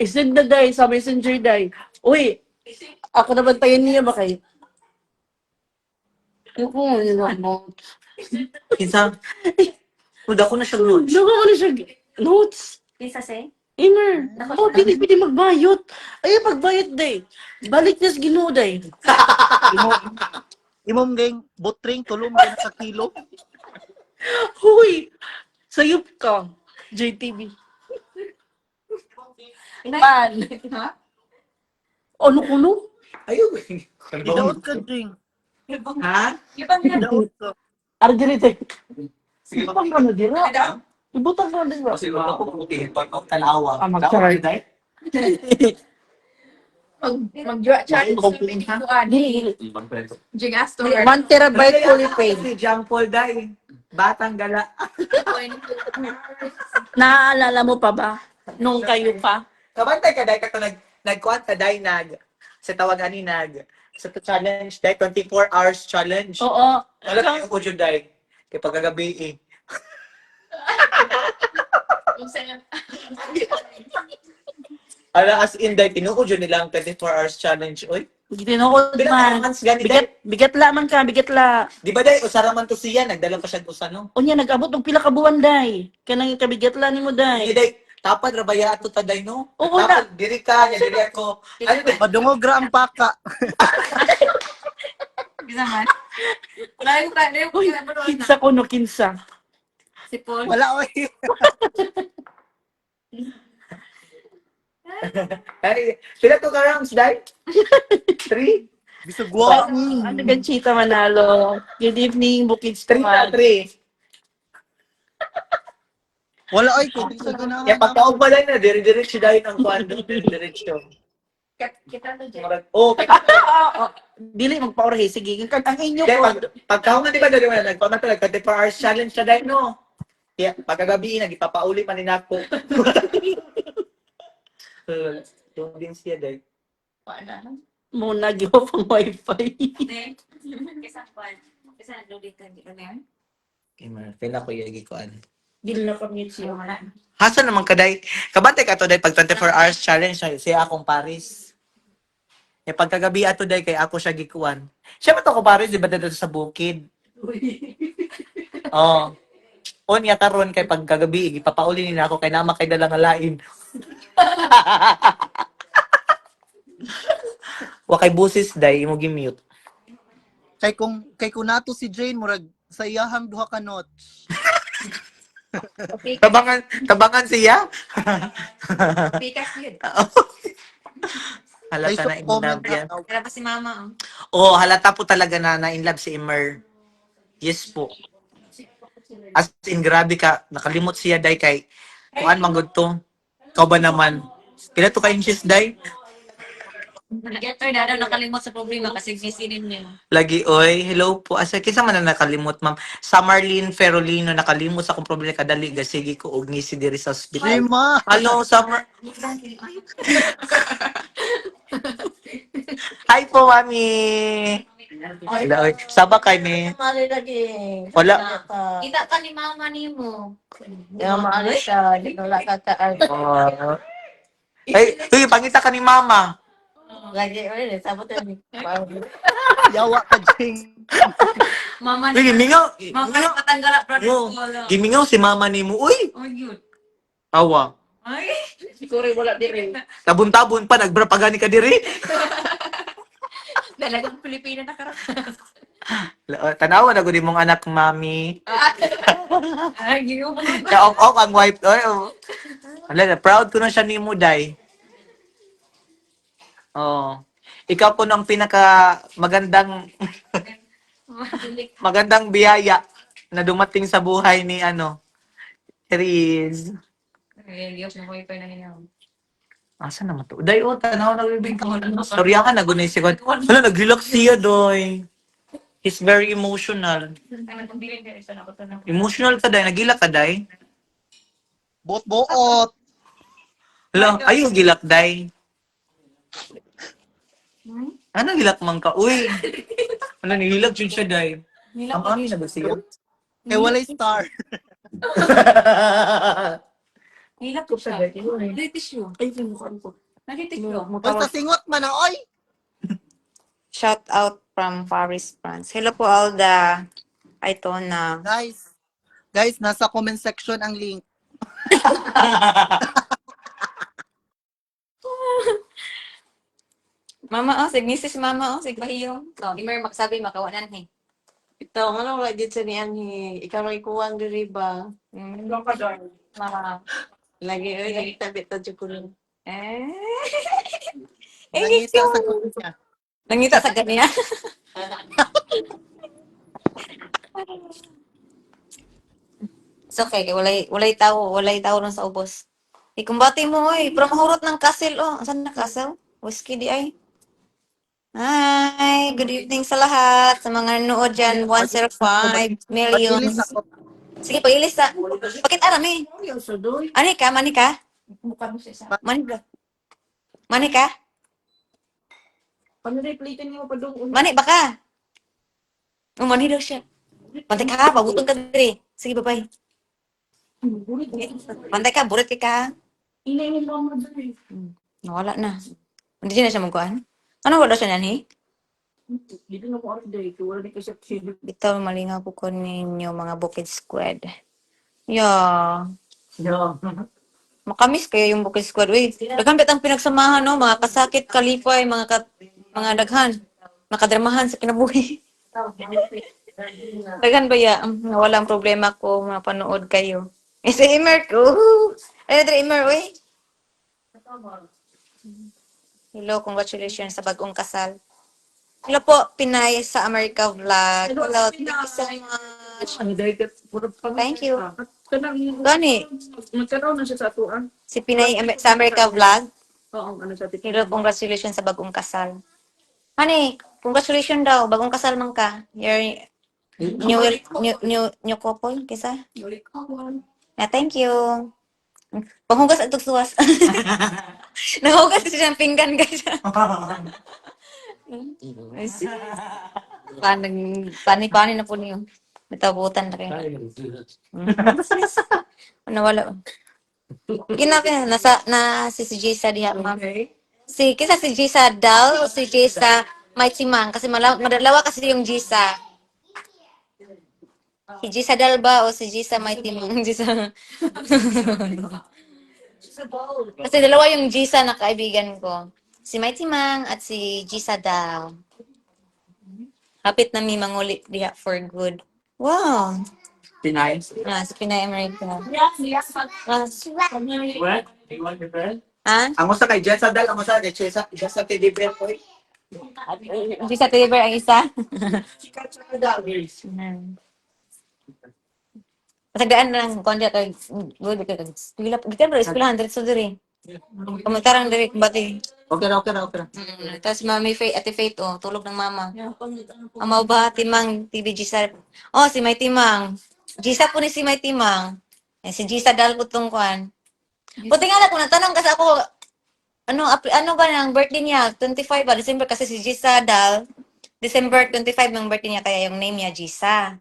Isend na day sa messenger day. Uy, ako naman tayo niya ba kay? Yung mo. Kinsa? Huwag ako na siya lunch. Nawa ko na siya notes. Kisa si? Inner. Oh, pili magbayot. Ay, pagbayot day. Balik na sa Ginoo day. Imong gang botring tulong din sa kilo. Huy! Sayop ka. JTV. Man. Ano ko no? Ayaw. Idaot ka ding. Ha? Idaot ka. Argerite. Ibutang ka na dira. Ibutang ka na dira. Kasi wala ko puti. Pag tanawa. Mag-try. Mag-challenge sa Dili. Jing Astor. 1 terabyte fully paid. Si Jean Paul Day. Batang gala. Naaalala mo pa ba? Nung kayo pa? Kabantay ka, Day. Kato nagkuhan ka, Day, sa tawag ani sa challenge, Day, 24 hours challenge. Oo. Wala kayo ko dyan, Day. Kaya pagkagabi eh. Ala, as in, Day, tinuod yun nila ang 24 hours challenge. Oy, Tinukod man. pinaka-months gani, Day. Bigat la man ka, bigat la. Di ba, Day, usara man to siya, nagdala pa siya usa, no? O niya, nag-abot ng pila ka buwan, day. Kanang kabigat la ni mo, Hindi, day. Day, tapad, rabaya ato ta, Day, no? Oo, Tapad, diri ka, diri ako. Ano, Day? Padungog ra ang paka. Kisa man. Wala yung plan. Uy, kinsa ko no, kinsa. Si Paul. Wala oy. Ay, pila to ka rounds, Day? 3? Bisugwa. Ano ka, Chita Manalo? Good evening, Bukid 3 na, Squad. 3. Wala oy kung sa ganahan. Kaya pagkaog pa lang na, dire-diretso dahil ng kwando, dire-diretso. Kita to dyan. Oh, Dili, magpa-orahe. Sige, ang inyo kaya po. pagkaong di ba dali mo na, nagpamatalag, 24 hours challenge na dahil, no? Kaya pagkagabi, nagipapauli pa rin ako. Yung din siya dahil. Muna, give up ang wifi. Kisa Paul. Kisa nag-loading ka. Ano yan? Pila ko yung gikuan. Dili na pag-mute siya. Hasan naman ka dahil, kabante ka to dahil pag 24 hours challenge, siya akong Paris. Eh pagkagabi ato dahil kay ako siya gikuan. Siya ba to ko Paris, di ba dito sa bukid? Oh. O niya karon kay pagkagabi, ipapauli nila ako kay nama kay dalang alain. Wa kay busis day mo gi-mute. Kay kung nato si Jane murag sa iyahang duha ka notch. Tabangan siya. Pikas yun. Halata na in love yan. Kaya pa si mama. Oh, halata po talaga na in love si Immer. Yes po. As in, grabe ka. Nakalimot siya, day, kay kuan manggod to. Ikaw ba naman? Pila to ka inches, day? Get her na daw nakalimot sa problema kasi gisinin niya. Lagi, oy. Hello po. Asa, kisa man na nakalimot, ma'am. Sa Marlene Ferolino, nakalimot sa kong problema kadali. Gasigi ko, og ngisi diri sa hospital. Jema. Hello, Summer. Hi po, mami. Hello, oy. Saba kay ni. Mali lagi. Wala. Kita ka ni mama ni mo. Yung maali siya. Di ko lang tataan. Oh. Ay, uy, pangita ka ni mama. Lagi, ulit. Sabot yun. Yawa ka Jane. Mama Uy, ni gimingaw. mama ni patanggala brother Oh, ko. gimingaw si mama ni mo. Uy, Oh, yun. awa. Ay. Siguro wala di rin. Tabon-tabon pa, nagbra pagani ka diri. Dalagang Pilipina na karap. Tanawa na gud imong anak, mami. Ay, giyo. Kaok-ok ang wife. Oy, oh. Ala, proud ko na siya ni mo, day. Oh. Ikaw po ng pinaka magandang magandang biyaya na dumating sa buhay ni Riz. Ay, Diyos na ko ito na niya. Asa naman to? Day, oh, tanaw na bibig ka. Storyahan na gunay siya. Wala, nag-relax siya, doy. He's very emotional. Emotional ka, day. Nagilak ka, day. Buot-buot. Wala, ayaw gilak, day. Ano gilak man ka? Uy! Ano, nihilag yun siya, day. Ang ani na ba siya? Kay walay star. Hilak ko siya. Ay, tissue. Ay, pinukan ko. Tissue. Oy, sa singot man na, oy! Shout out from Paris, France. Hello po, Alda. Ito na. Guys, nasa comment section ang link. Mama, sig Mrs. Mama, sig bahiyong. So, Imer, magsabi, makawanan, eh. Ito, ano ba dito sa niyan? Ikaw rin kuwang diri ba? Mama. Lagi, lagi tabi to dyan ko rin. Eh. Nangita sa comment niya. Nangita sa kanya. It's okay, kay walay tao ron sa ubos. Ikumbati mo, oy. Pero mahurot ng castle, oh. Saan na castle? Whiskey di ay. Hi, good evening sa lahat. Sa mga nanood dyan, 105 millions. Pag-ilis ako. Sige, pag-ilis sa. Bakit alam eh? Ani ka? Mani ka? Mani ka? Mani ka? Mani ba ka? Mani daw siya. Pantay ka, pagutong ka diri. Sige, bye-bye. Pantay ka, burit ka. Nawala na. Hindi na siya magkuhan. Ano wala siya yan, eh? Bitaw, malingaw po ko ninyo mga Bukid Squad. Yeah. Makamis kaya yung Bukid Squad. Wait, daghan bitang pinagsamahan, no? Mga kasakit, kalipay, mga daghan. Nakadramahan sa kinabuhi. Daghan ba ya? Walang problema ko, mapanood kayo. Eh, si Emer ko. Ay, Dre, Emer, uy. Hello, congratulations sa bagong kasal. Hello po, Pinay sa America Vlog. Hello, thank you so much. Thank you. Gani, Magkaroon na siya sa atuan. si Pinay sa America Vlog. Oo, ano sa titin. Hello, congratulations sa bagong kasal. Honey, congratulations daw, bagong kasal man ka. Your new couple, kisa? Thank you. Panghugas at tugsuwas. Nanghugas siya ng pinggan, guys. Pani na po niyo. Matabutan na kayo. Nawala. Ginaka na si Jisa diha, ma'am. Kisa si Jisa Dal o si Jisa Mighty Man kasi madalawa kasi yung Jisa. Si Jisa Dal ba o si Jisa Mighty Man? Jisa. Kasi dalawa yung Jisa na kaibigan ko. Si Mighty Mang at si Jisa Dal. Hapit na mi manguli diha for good. Wow. Pinay. Si Pinay America. What? You want your friend? Ah? Ang musta kay Jessa Dal, ang musta kay Jessa Tedibel ko. Jisa Tiliber ang isa. Pasagdaan na lang kung kay good ka. Pila gikan ra eskwelahan diretso diri. Kumentarang diri bati. Okay ra. Tapos Mami Faith, Ate Faith, tulog ng mama. Amaw ba, Timang, TV Gisa? Oh, si May Timang. Gisa po ni si May Timang. Si Gisa dahil po itong kuhan. Buti nga lang, kung natanong kasi ako, ano ba ng birthday niya? 25 ba? December kasi si Gisa dahil, December 25 ng birthday niya, kaya yung name niya Gisa.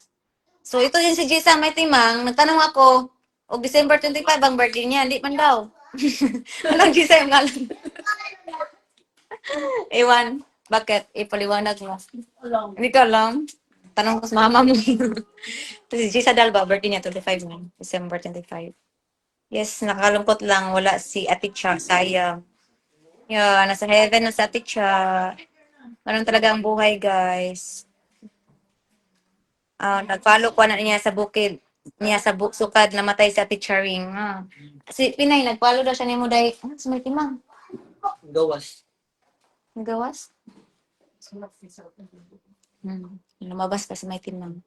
So, ito din si Gisa May Timang. Nagtanong ako, December 25 ang birthday niya, hindi man daw. Anong Gisa yung ngalan? Ewan, bakit? Ipaliwanag mo. Hindi ka alam. Tanong ko sa mama mo. Si Gisa Dalba, birthday niya, 25 na. December 25. Yes, nakakalungkot lang. Wala si Ate Cha. Sayang. Yeah, nasa heaven na si Ate Cha. Ganun talaga ang buhay, guys. Nag-follow ko na niya sa bukid niya sa sukad namatay sa teacharing. Si Pinay, nag-follow daw siya ni Muday. Si may timang. Gawas. Gawas? Lumabas ka sa may timang.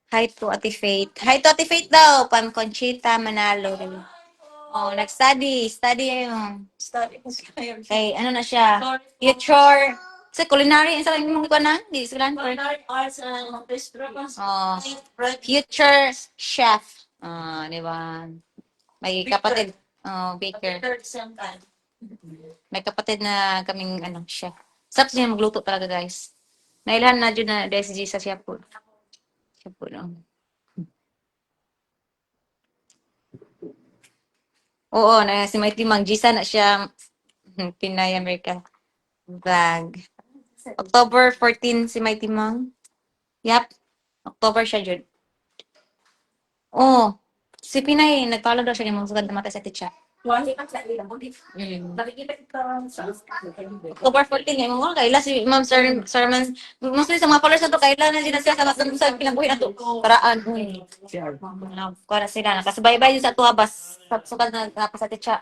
Hi to Ate Faith. Hi to Ate Faith daw. Pam Conchita Manalo. Oh, nag-study. Study yun. Kay, ano na siya? Future. Sa culinary, isa lang yung mga na? Di, sila Arts and restaurants. Oh, future chef. Di ba? May kapatid. Oh, baker. May kapatid na kaming ano, chef. Sarap niya magluto talaga, guys. Nailhan na dyan na DSG sa chef food. Chef food, oh. Oo, na si Mighty Mang Gisa na siya Pinay America vlog. October 14 si Mighty Mang. Yep. October siya dyan. Oh, si Pinay, nag-follow daw siya yung mga sugad na mata sa teacher. October 14, yung mga kaila si Ma'am Sermon, mostly sa mga followers na to, kaila na sila sa mga pinagbuhin na to. Paraan. Para sila, nakasabay-bay yun sa tuwa, bas, sugad na tapos sa teacher.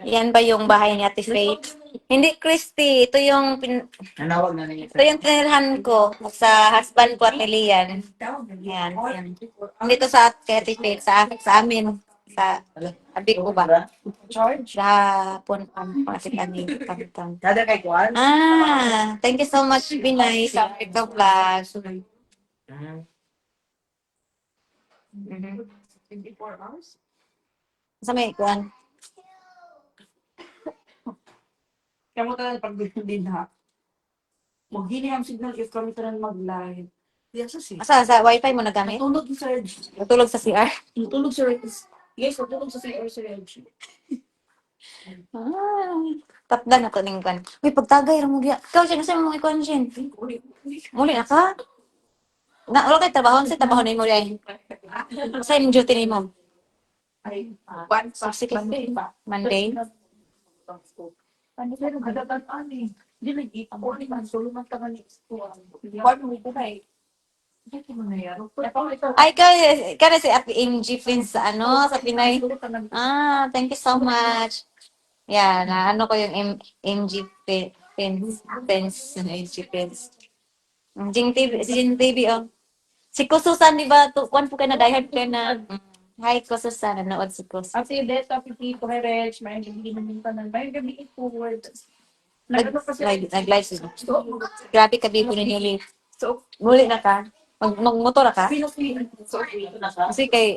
Yan ba yung bahay ni Ate Faith? Hindi, Christy. Ito yung Nanawag na niya. ito yung tinirhan ko sa husband ko at ni Lian. Yan. Dito sa kay Ate Faith, sa amin. Sa abik ko ba? George? Sa punpan kasi kami kantang. Kada kay Kuan? Thank you so much, Binay, sa ito vlog. Sa may kuan. Kamu tayo pag din ha. Maghili ang signal if kami tanan mag-live. Yes, si. Sa wifi mo nagamit? Natulog sa Reg. Natulog sa CR? Natulog sa Reg. Yes, natulog sa CR sa Reg. Tapdan ako ning kuan. Uy, pagtagay ra mo giya. Ikaw siya kasi mo ikuan siya. Muli na ka? Wala kay trabaho sa trabaho ni mo ay. Sa imong duty ni mo. Ay, Sige, Monday. pero kadatan ani. Di lagi ako ni man solo man taga ni school. Kuan mo ko kay. Dito mo na yaro. Ay, kaya si Ate MG Pins sa ano, sa Pinay. Thank you so much. Yeah, na ano ko yung MG Pins. MG Pins. Jing TV, oh. Si Kususan, di ba? Kuan po ka na, diehard ka na. Hi, Kususan. Nanood si Kususan. Kasi dito piti ko kay Reg, may hindi namin pa nang may gabi forward. Nagano pa siya. Nag-live siya. Grabe ka, Bibo ninyo live. So, Muli na ka? Magmotor ka? sorry. Kasi kay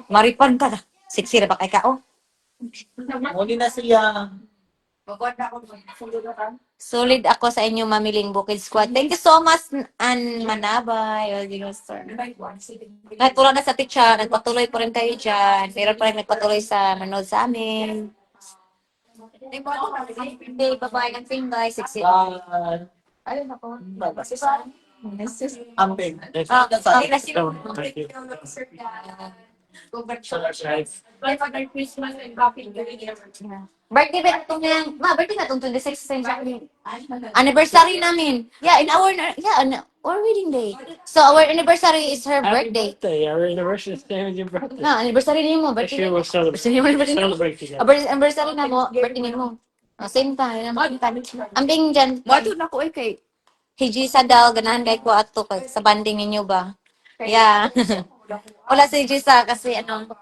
Maripan ka na. Siksi na ba kay ka, oh? Muli na siya. Magkuhan na ako. Sundo na ka. Solid ako sa inyo, Mamiling Bukid Squad. Thank you so much, Ann Manabay. Kahit pula na sa teacher, nagpatuloy po rin kayo dyan. Meron pa rin nagpatuloy sa manood sa amin. Okay, bye-bye. Ang thing, guys. Siksi. Ayun ako. Amping. Christmas and happy New Year. Birthday ba itong yung, birthday na itong 26 anniversary namin. Yeah, our wedding day. So, our anniversary is her birthday. Our anniversary is the same as your birthday. No, anniversary niyo mo, This birthday year niyo. we'll celebrate. Celebrate together. Anniversary na mo, birthday niyo mo. Same time. Ang bing dyan, Mato na ko kay hiji sa daw, ganahan kay ko ato sa banding ninyo ba? Yeah. Wala si Jisa kasi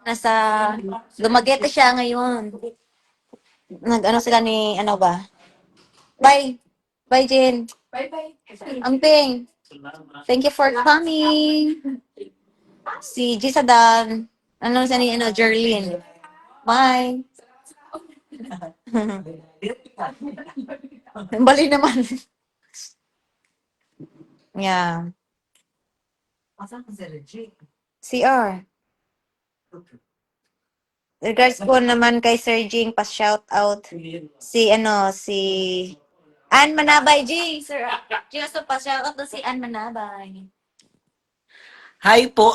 nasa Dumaguete siya ngayon. Nag-ano sila ni ba? Bye. Bye, Jen. bye-bye. Amping. Thank you for coming. Si Jisa Dan. Ano siya ni Jerlyn. Bye. Bali naman. Yeah. CR. Regards po naman kay Sir Jing, pa-shout out. Si Ann Manabay, Jing. Sir Jing, so pa-shout out to si Ann Manabay. Hi po.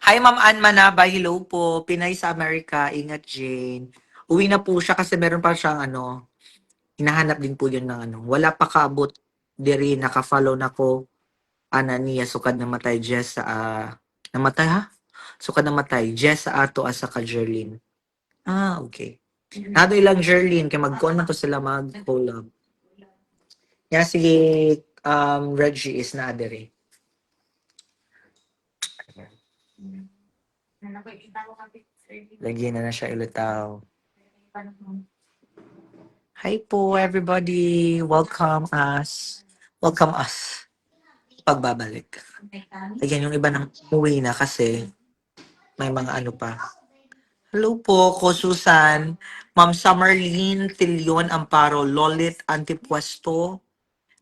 Hi, Ma'am Ann Manabay. Hello po. Pinay sa Amerika. Ingat, Jane. Uwi na po siya kasi meron pa siyang hinahanap din po yun ng ano. Wala pa kaabot diri naka-follow na ko Anania sukad namatay Jess sa namatay ha? Sukad namatay Jess sa ato asa ka Jerlyn. Ah, okay. Nado ilang Jerlyn kay magkuan man to sila mag-collab. Ya si Reggie is na diri. Lagyan na siya ilutaw. Hi po everybody. Welcome us. Welcome us. Pagbabalik. Ayan yung iba ng umuwi na kasi may mga ano pa. Hello po, ko Susan. Ma'am Summerlyn, Tilion, Amparo, Lolit, Antipuesto,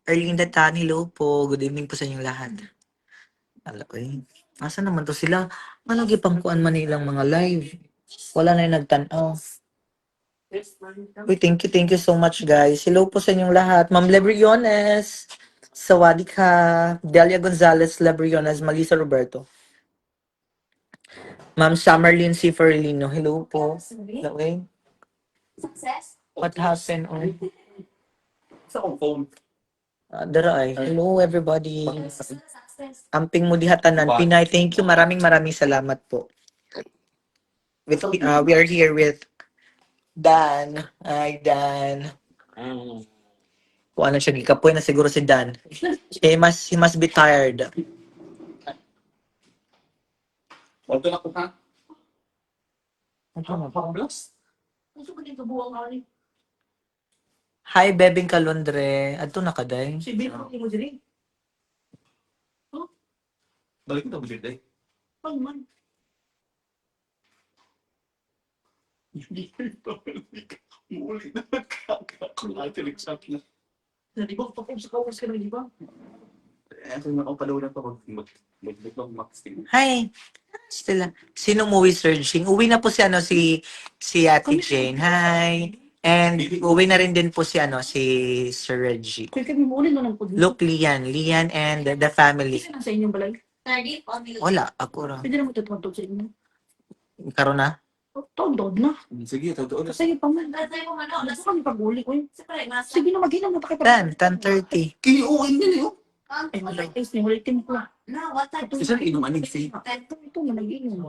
Erlinda Tan, hello po. Good evening po sa inyong lahat. Alam ko eh. Asa naman to sila? Malagi pang kuan man nilang mga live. Wala na yung nagtanaw. Uy, thank you so much guys. Hello po sa inyong lahat. Ma'am Lebriones, Sawadika, Delia Gonzalez, Lebriones, Malisa Roberto. Ma'am Summerlyn C. Ferlino, hello po. Okay. What happened? Oh? Sa phone. Dara ay. Hello everybody. Amping mo dihatanan. Pinay, thank you. Maraming salamat po. We are here with Dan. Hi, Dan. Kung ano siya, gikapoy na siguro si Dan. He must be tired. Ordo na ko ha. Hi, Bebing Kalondre. Ato na kaday. Balik ko na day. Muli na nagkakakong atiliksak na. Nalibang pa po sa kawas ka na, di ba? Ako na ako palawalan pa mag-buklang maxing. Hi. Stella. Sino umuwi, Sir Jing? Uwi na po si Ate Jane. Hi. And uwi na rin din po si si Reggie. Kaya kami muli na lang po. Look, Lian and the family. Kasi nasa inyong balay. Wala, ako ra. Pwede naman tututog sa inyo. Karon na? Tawag na. Sige, totoo na. Kasi pa man. Nasa kami pag-uli ko yun. Sige na, mag-inom na pa kayo. 10:30. Kiniuin nila yun. Ay, malay. Ay, sinulitin ko. Isa na inom anig si. Ito, nag-inom.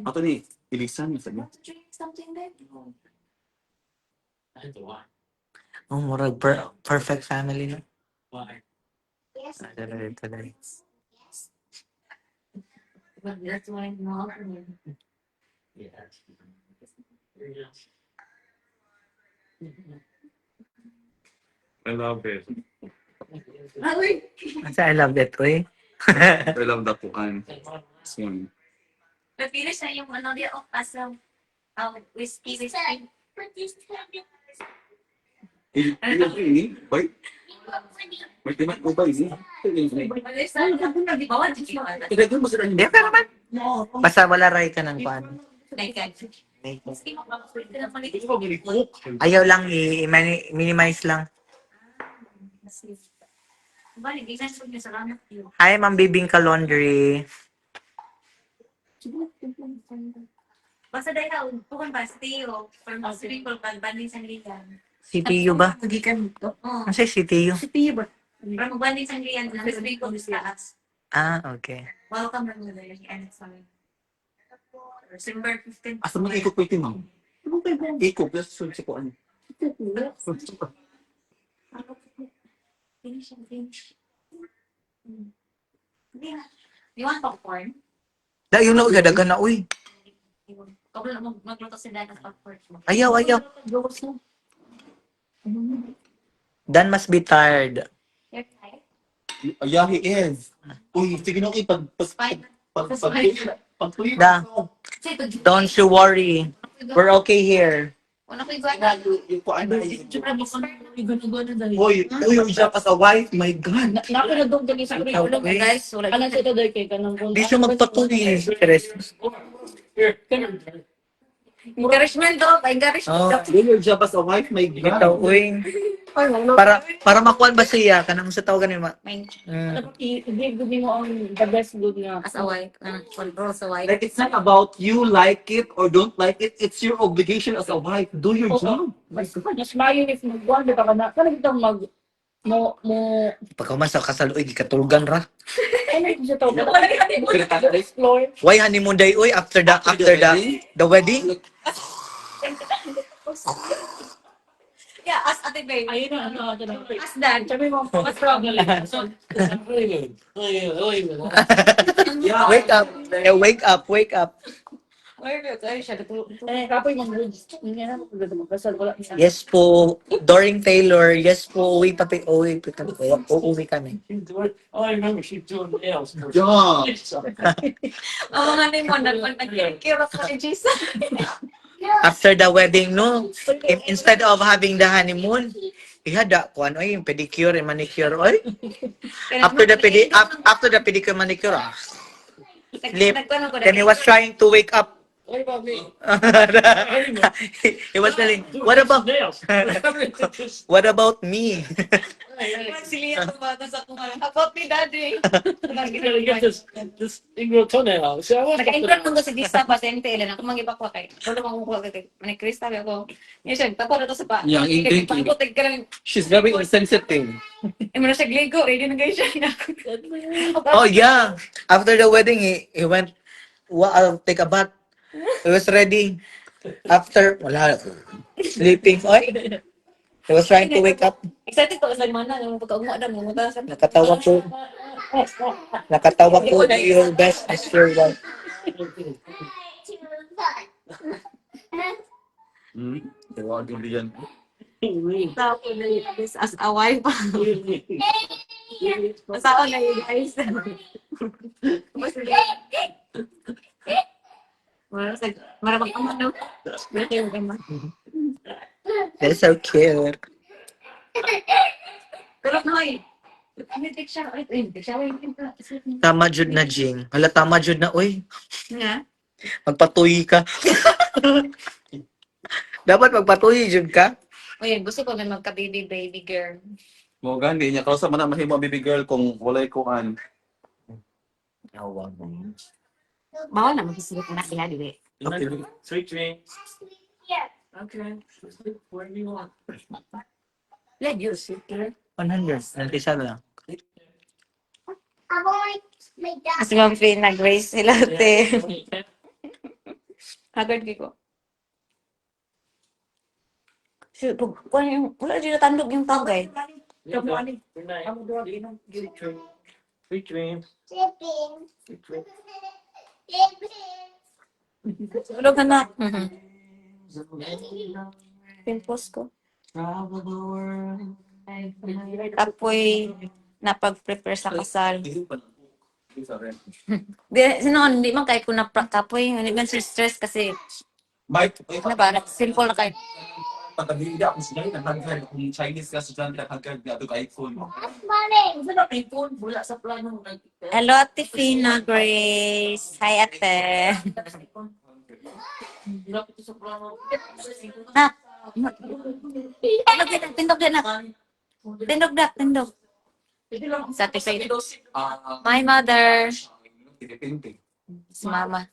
Ato ni, ilisan niya sa niya. Oh, murag perfect family na. Tuloy. I love it. Kasi I love it, oy. I love that one. Soon. Napilis na yung ano di o pasang whiskey. Ini, baik. May timat ko ba ini? Tidak ko masira Di ka naman. Basta wala ray ka ng pan. Ayaw lang i-minimize lang. Hi, Ma'am Bibing Kalondre. Basta dahil ka, bukan ba, sa Teo, for most people, pag-banding sa Ligan. CTU ba? Oo. Ano siya CTU? Para mag-banding sa Ligan, sa people, sa taas. Ah, okay. Welcome na muna yung sorry. December 15. Asa mo ikot pwede ma'am? Ikot, plus sunod sa kuan. Finish. You want popcorn? Da, yun na, gadagan na, uy. Kung magluto si Dad ng popcorn. Ayaw. Dan must be tired. You're tired? Yeah, he is. Uy, sige na okay, Da, don't you worry. We're okay here. Una ko iguana. Yung kuan na yun. Gano'n dahil. Uy, Jack as a wife, my God. Nakinadong dali sa kanya. Ulo guys. Alam sa dahil kay kanang Di siya magpatuloy. Stress. Encouragement to, encouragement. Oh, Do your job as a wife, my bitaw, God. uy. Para makuan ba siya? Kanang sa tao ganin ma. Mind. I-give mo ang the best good nga. As a wife, control sa wife. Like, it's not about you like it or don't like it. It's your obligation as a wife. Do your job. Mas maayo if magbuwan ka na. Kana kitang mo Pagkaman sa kasal, uy, gikatulgan ra. ano yung sa tawag? Explore. Why honeymoon day, uy, after the wedding? Yeah, as ate babe. Ayun na, ano na. As dad. Sabi mo, mas problem. So, Wake up. Wake up, wake up. kapoy mong goods. Hindi na ako magkasal. Wala niya. Yes po, Doring Taylor. Yes po, uwi uuwi kami. Oh, I remember she's doing nails. Job. Oo nga ni mo, nagkirot ko ni Jesus. After the wedding, no? Instead of having the honeymoon, ihada ko ano yung pedicure and manicure, oy. After the pedicure manicure, sleep. Then he was trying to wake up. What about me? He was telling, what about nails? what about me? Magsiliyan ko ba sa kung ano. About me, daddy. Get this ingrown toenail. So I want Naka-intro mo ko si Disa pasyente ilan ako mangiba ko kay. Wala mo ko kay manikris tabi ako. Yes, tapo na to sa pa. Yang ingking. Pagputig ka lang. She's very insensitive. Imo na siya gligo, ready na guys siya. Oh yeah. After the wedding, he went. I'll take a bath. He was ready. After wala sleeping. Oy. He was trying to wake up. Excited ko sa mana ng pagkaugma na mo ta sa. Nakatawa ko. Nakatawa ko. Your best is your wife. Diba, yan. Tapo na this as a wife. Masao na yun guys. Marabang ama no. Birthday mo kama. That's so cute. Pero noy. Take siya. Tama jud na, Jing. Hala, tama jud na, uy. Nga. Magpatuyi ka. Dapat magpatuyi jud ka. Oy, gusto ko na magka-baby girl. Mo gani niya kausa man na mahimo ang baby girl kung walay kuan. Bawal na magsisilip na sila, di ba? Okay. Sweet dreams. Okay. Where do you want? Let you sit here. 100. Nantisa lang. Kasi ma'am Faye, nag-raise sila, te. Agad ko. Wala dito tandog yung tagay. Good night. Sweet dreams. Sweet dreams. Tulog na. Pimpos ko. Tapoy napag-prepare sa kasal. Hindi man kayo kung kapoy. Hindi man si stress kasi Mike, ano ba, simple na kayo. pagkabili ako sa ngayon, nagkagad kung Chinese ka sa nagkagad na ito iPhone. iPhone, wala sa plano. Hello, Ate Fina Grace. Hi, Ate. Wala ito sa plano. Nak. Tindog din, nak. Tindog. Sa Ate Faye. My mother. Si Mama.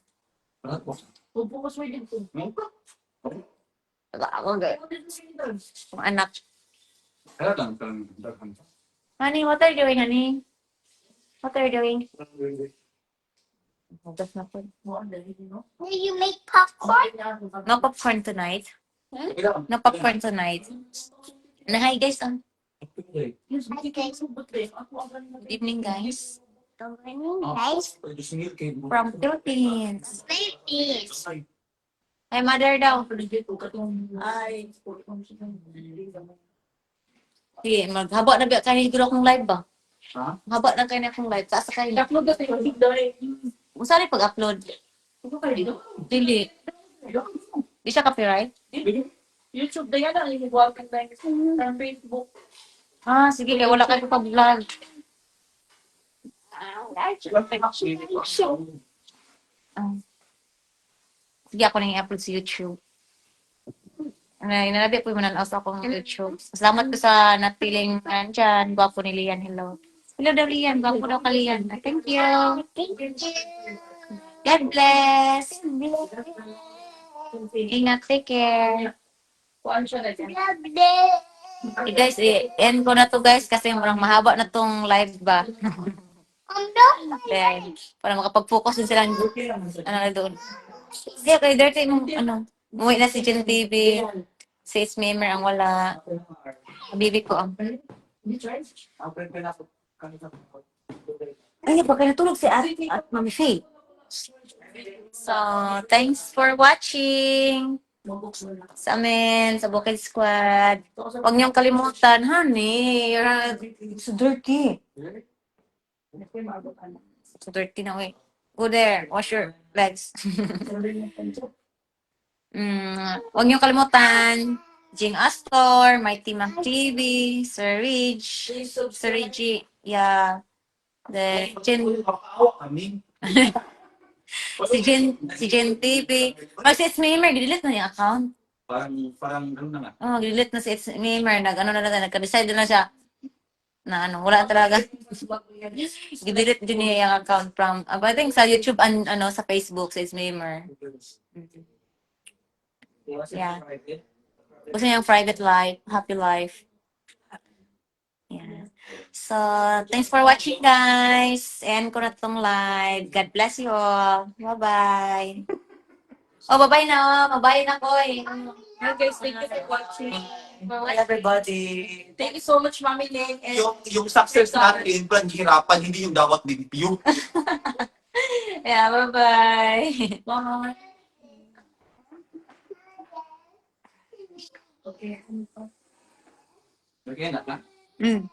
Bukas may dito. Ako, yung anak. Kaya lang, Honey, what are you doing, honey? What are you doing? Hugas na po. Will you make popcorn? No popcorn tonight. No popcorn tonight. Na hi guys. Good evening guys. Guys, From Philippines. please. Hi mother daw. Ay. Sige, maghaba na ba kayo dito akong live ba? Ha? Haba na kayo na akong live. Taas kayo. Upload na tayo. Dahil. Masali pag-upload. Ito kayo dito. Dili. Di siya copyright? YouTube na yan ang welcome back sa Facebook. Ah, sige. Kaya wala kayo pag-vlog. Sige ako nang i-upload sa YouTube. Inanabi po yung mananaw sa akong YouTube. Salamat ko sa natiling dyan. Gwapo ni Lian. Hello. Hello daw, Lian. Gwapo daw ka, Lian. Thank you. God bless. Ingat, take care. Eh, guys, end ko na to guys kasi marang mahaba na tong live ba. Then, para makapag-focus din sila ano na doon. Hindi, kay Dirty, ano, umuwi na si Jen Baby. Si Ismamer ang wala. Bibi ko ang. Ay, pagka natulog si at Mami Faye. So, thanks for watching. Sa amin, sa Bukid Squad. Huwag niyong kalimutan, honey. You're so dirty. So dirty na, wait. Go there. Wash your legs. Huwag niyong kalimutan. Jing Astor, Mighty Mac TV, Sir Ridge, Sir Ridge, yeah. The Jen, si Jen TV. Mas si It's Mamer, delete na yung account. Parang gano'n na nga. Oh, delete na si It's Mamer. Nag-ano na lang, nagka-decide na siya. Na ano, wala talaga. Delete din niya yung account from, I think sa YouTube and ano, sa Facebook, sa It's Mamer. Yeah. Gusto niya yung private life, happy life. Yeah. So, thanks for watching, guys. End ko na tong live. God bless you all. Bye-bye. Oh, bye-bye na. Bye-bye na ko eh. Hi guys, thank you for watching. Hi, everybody. Thank you so much, Mami Ling. And Yung success natin, parang hirapan, hindi yung dawat din view. Yeah, bye-bye. bye. Okay, na. Mm.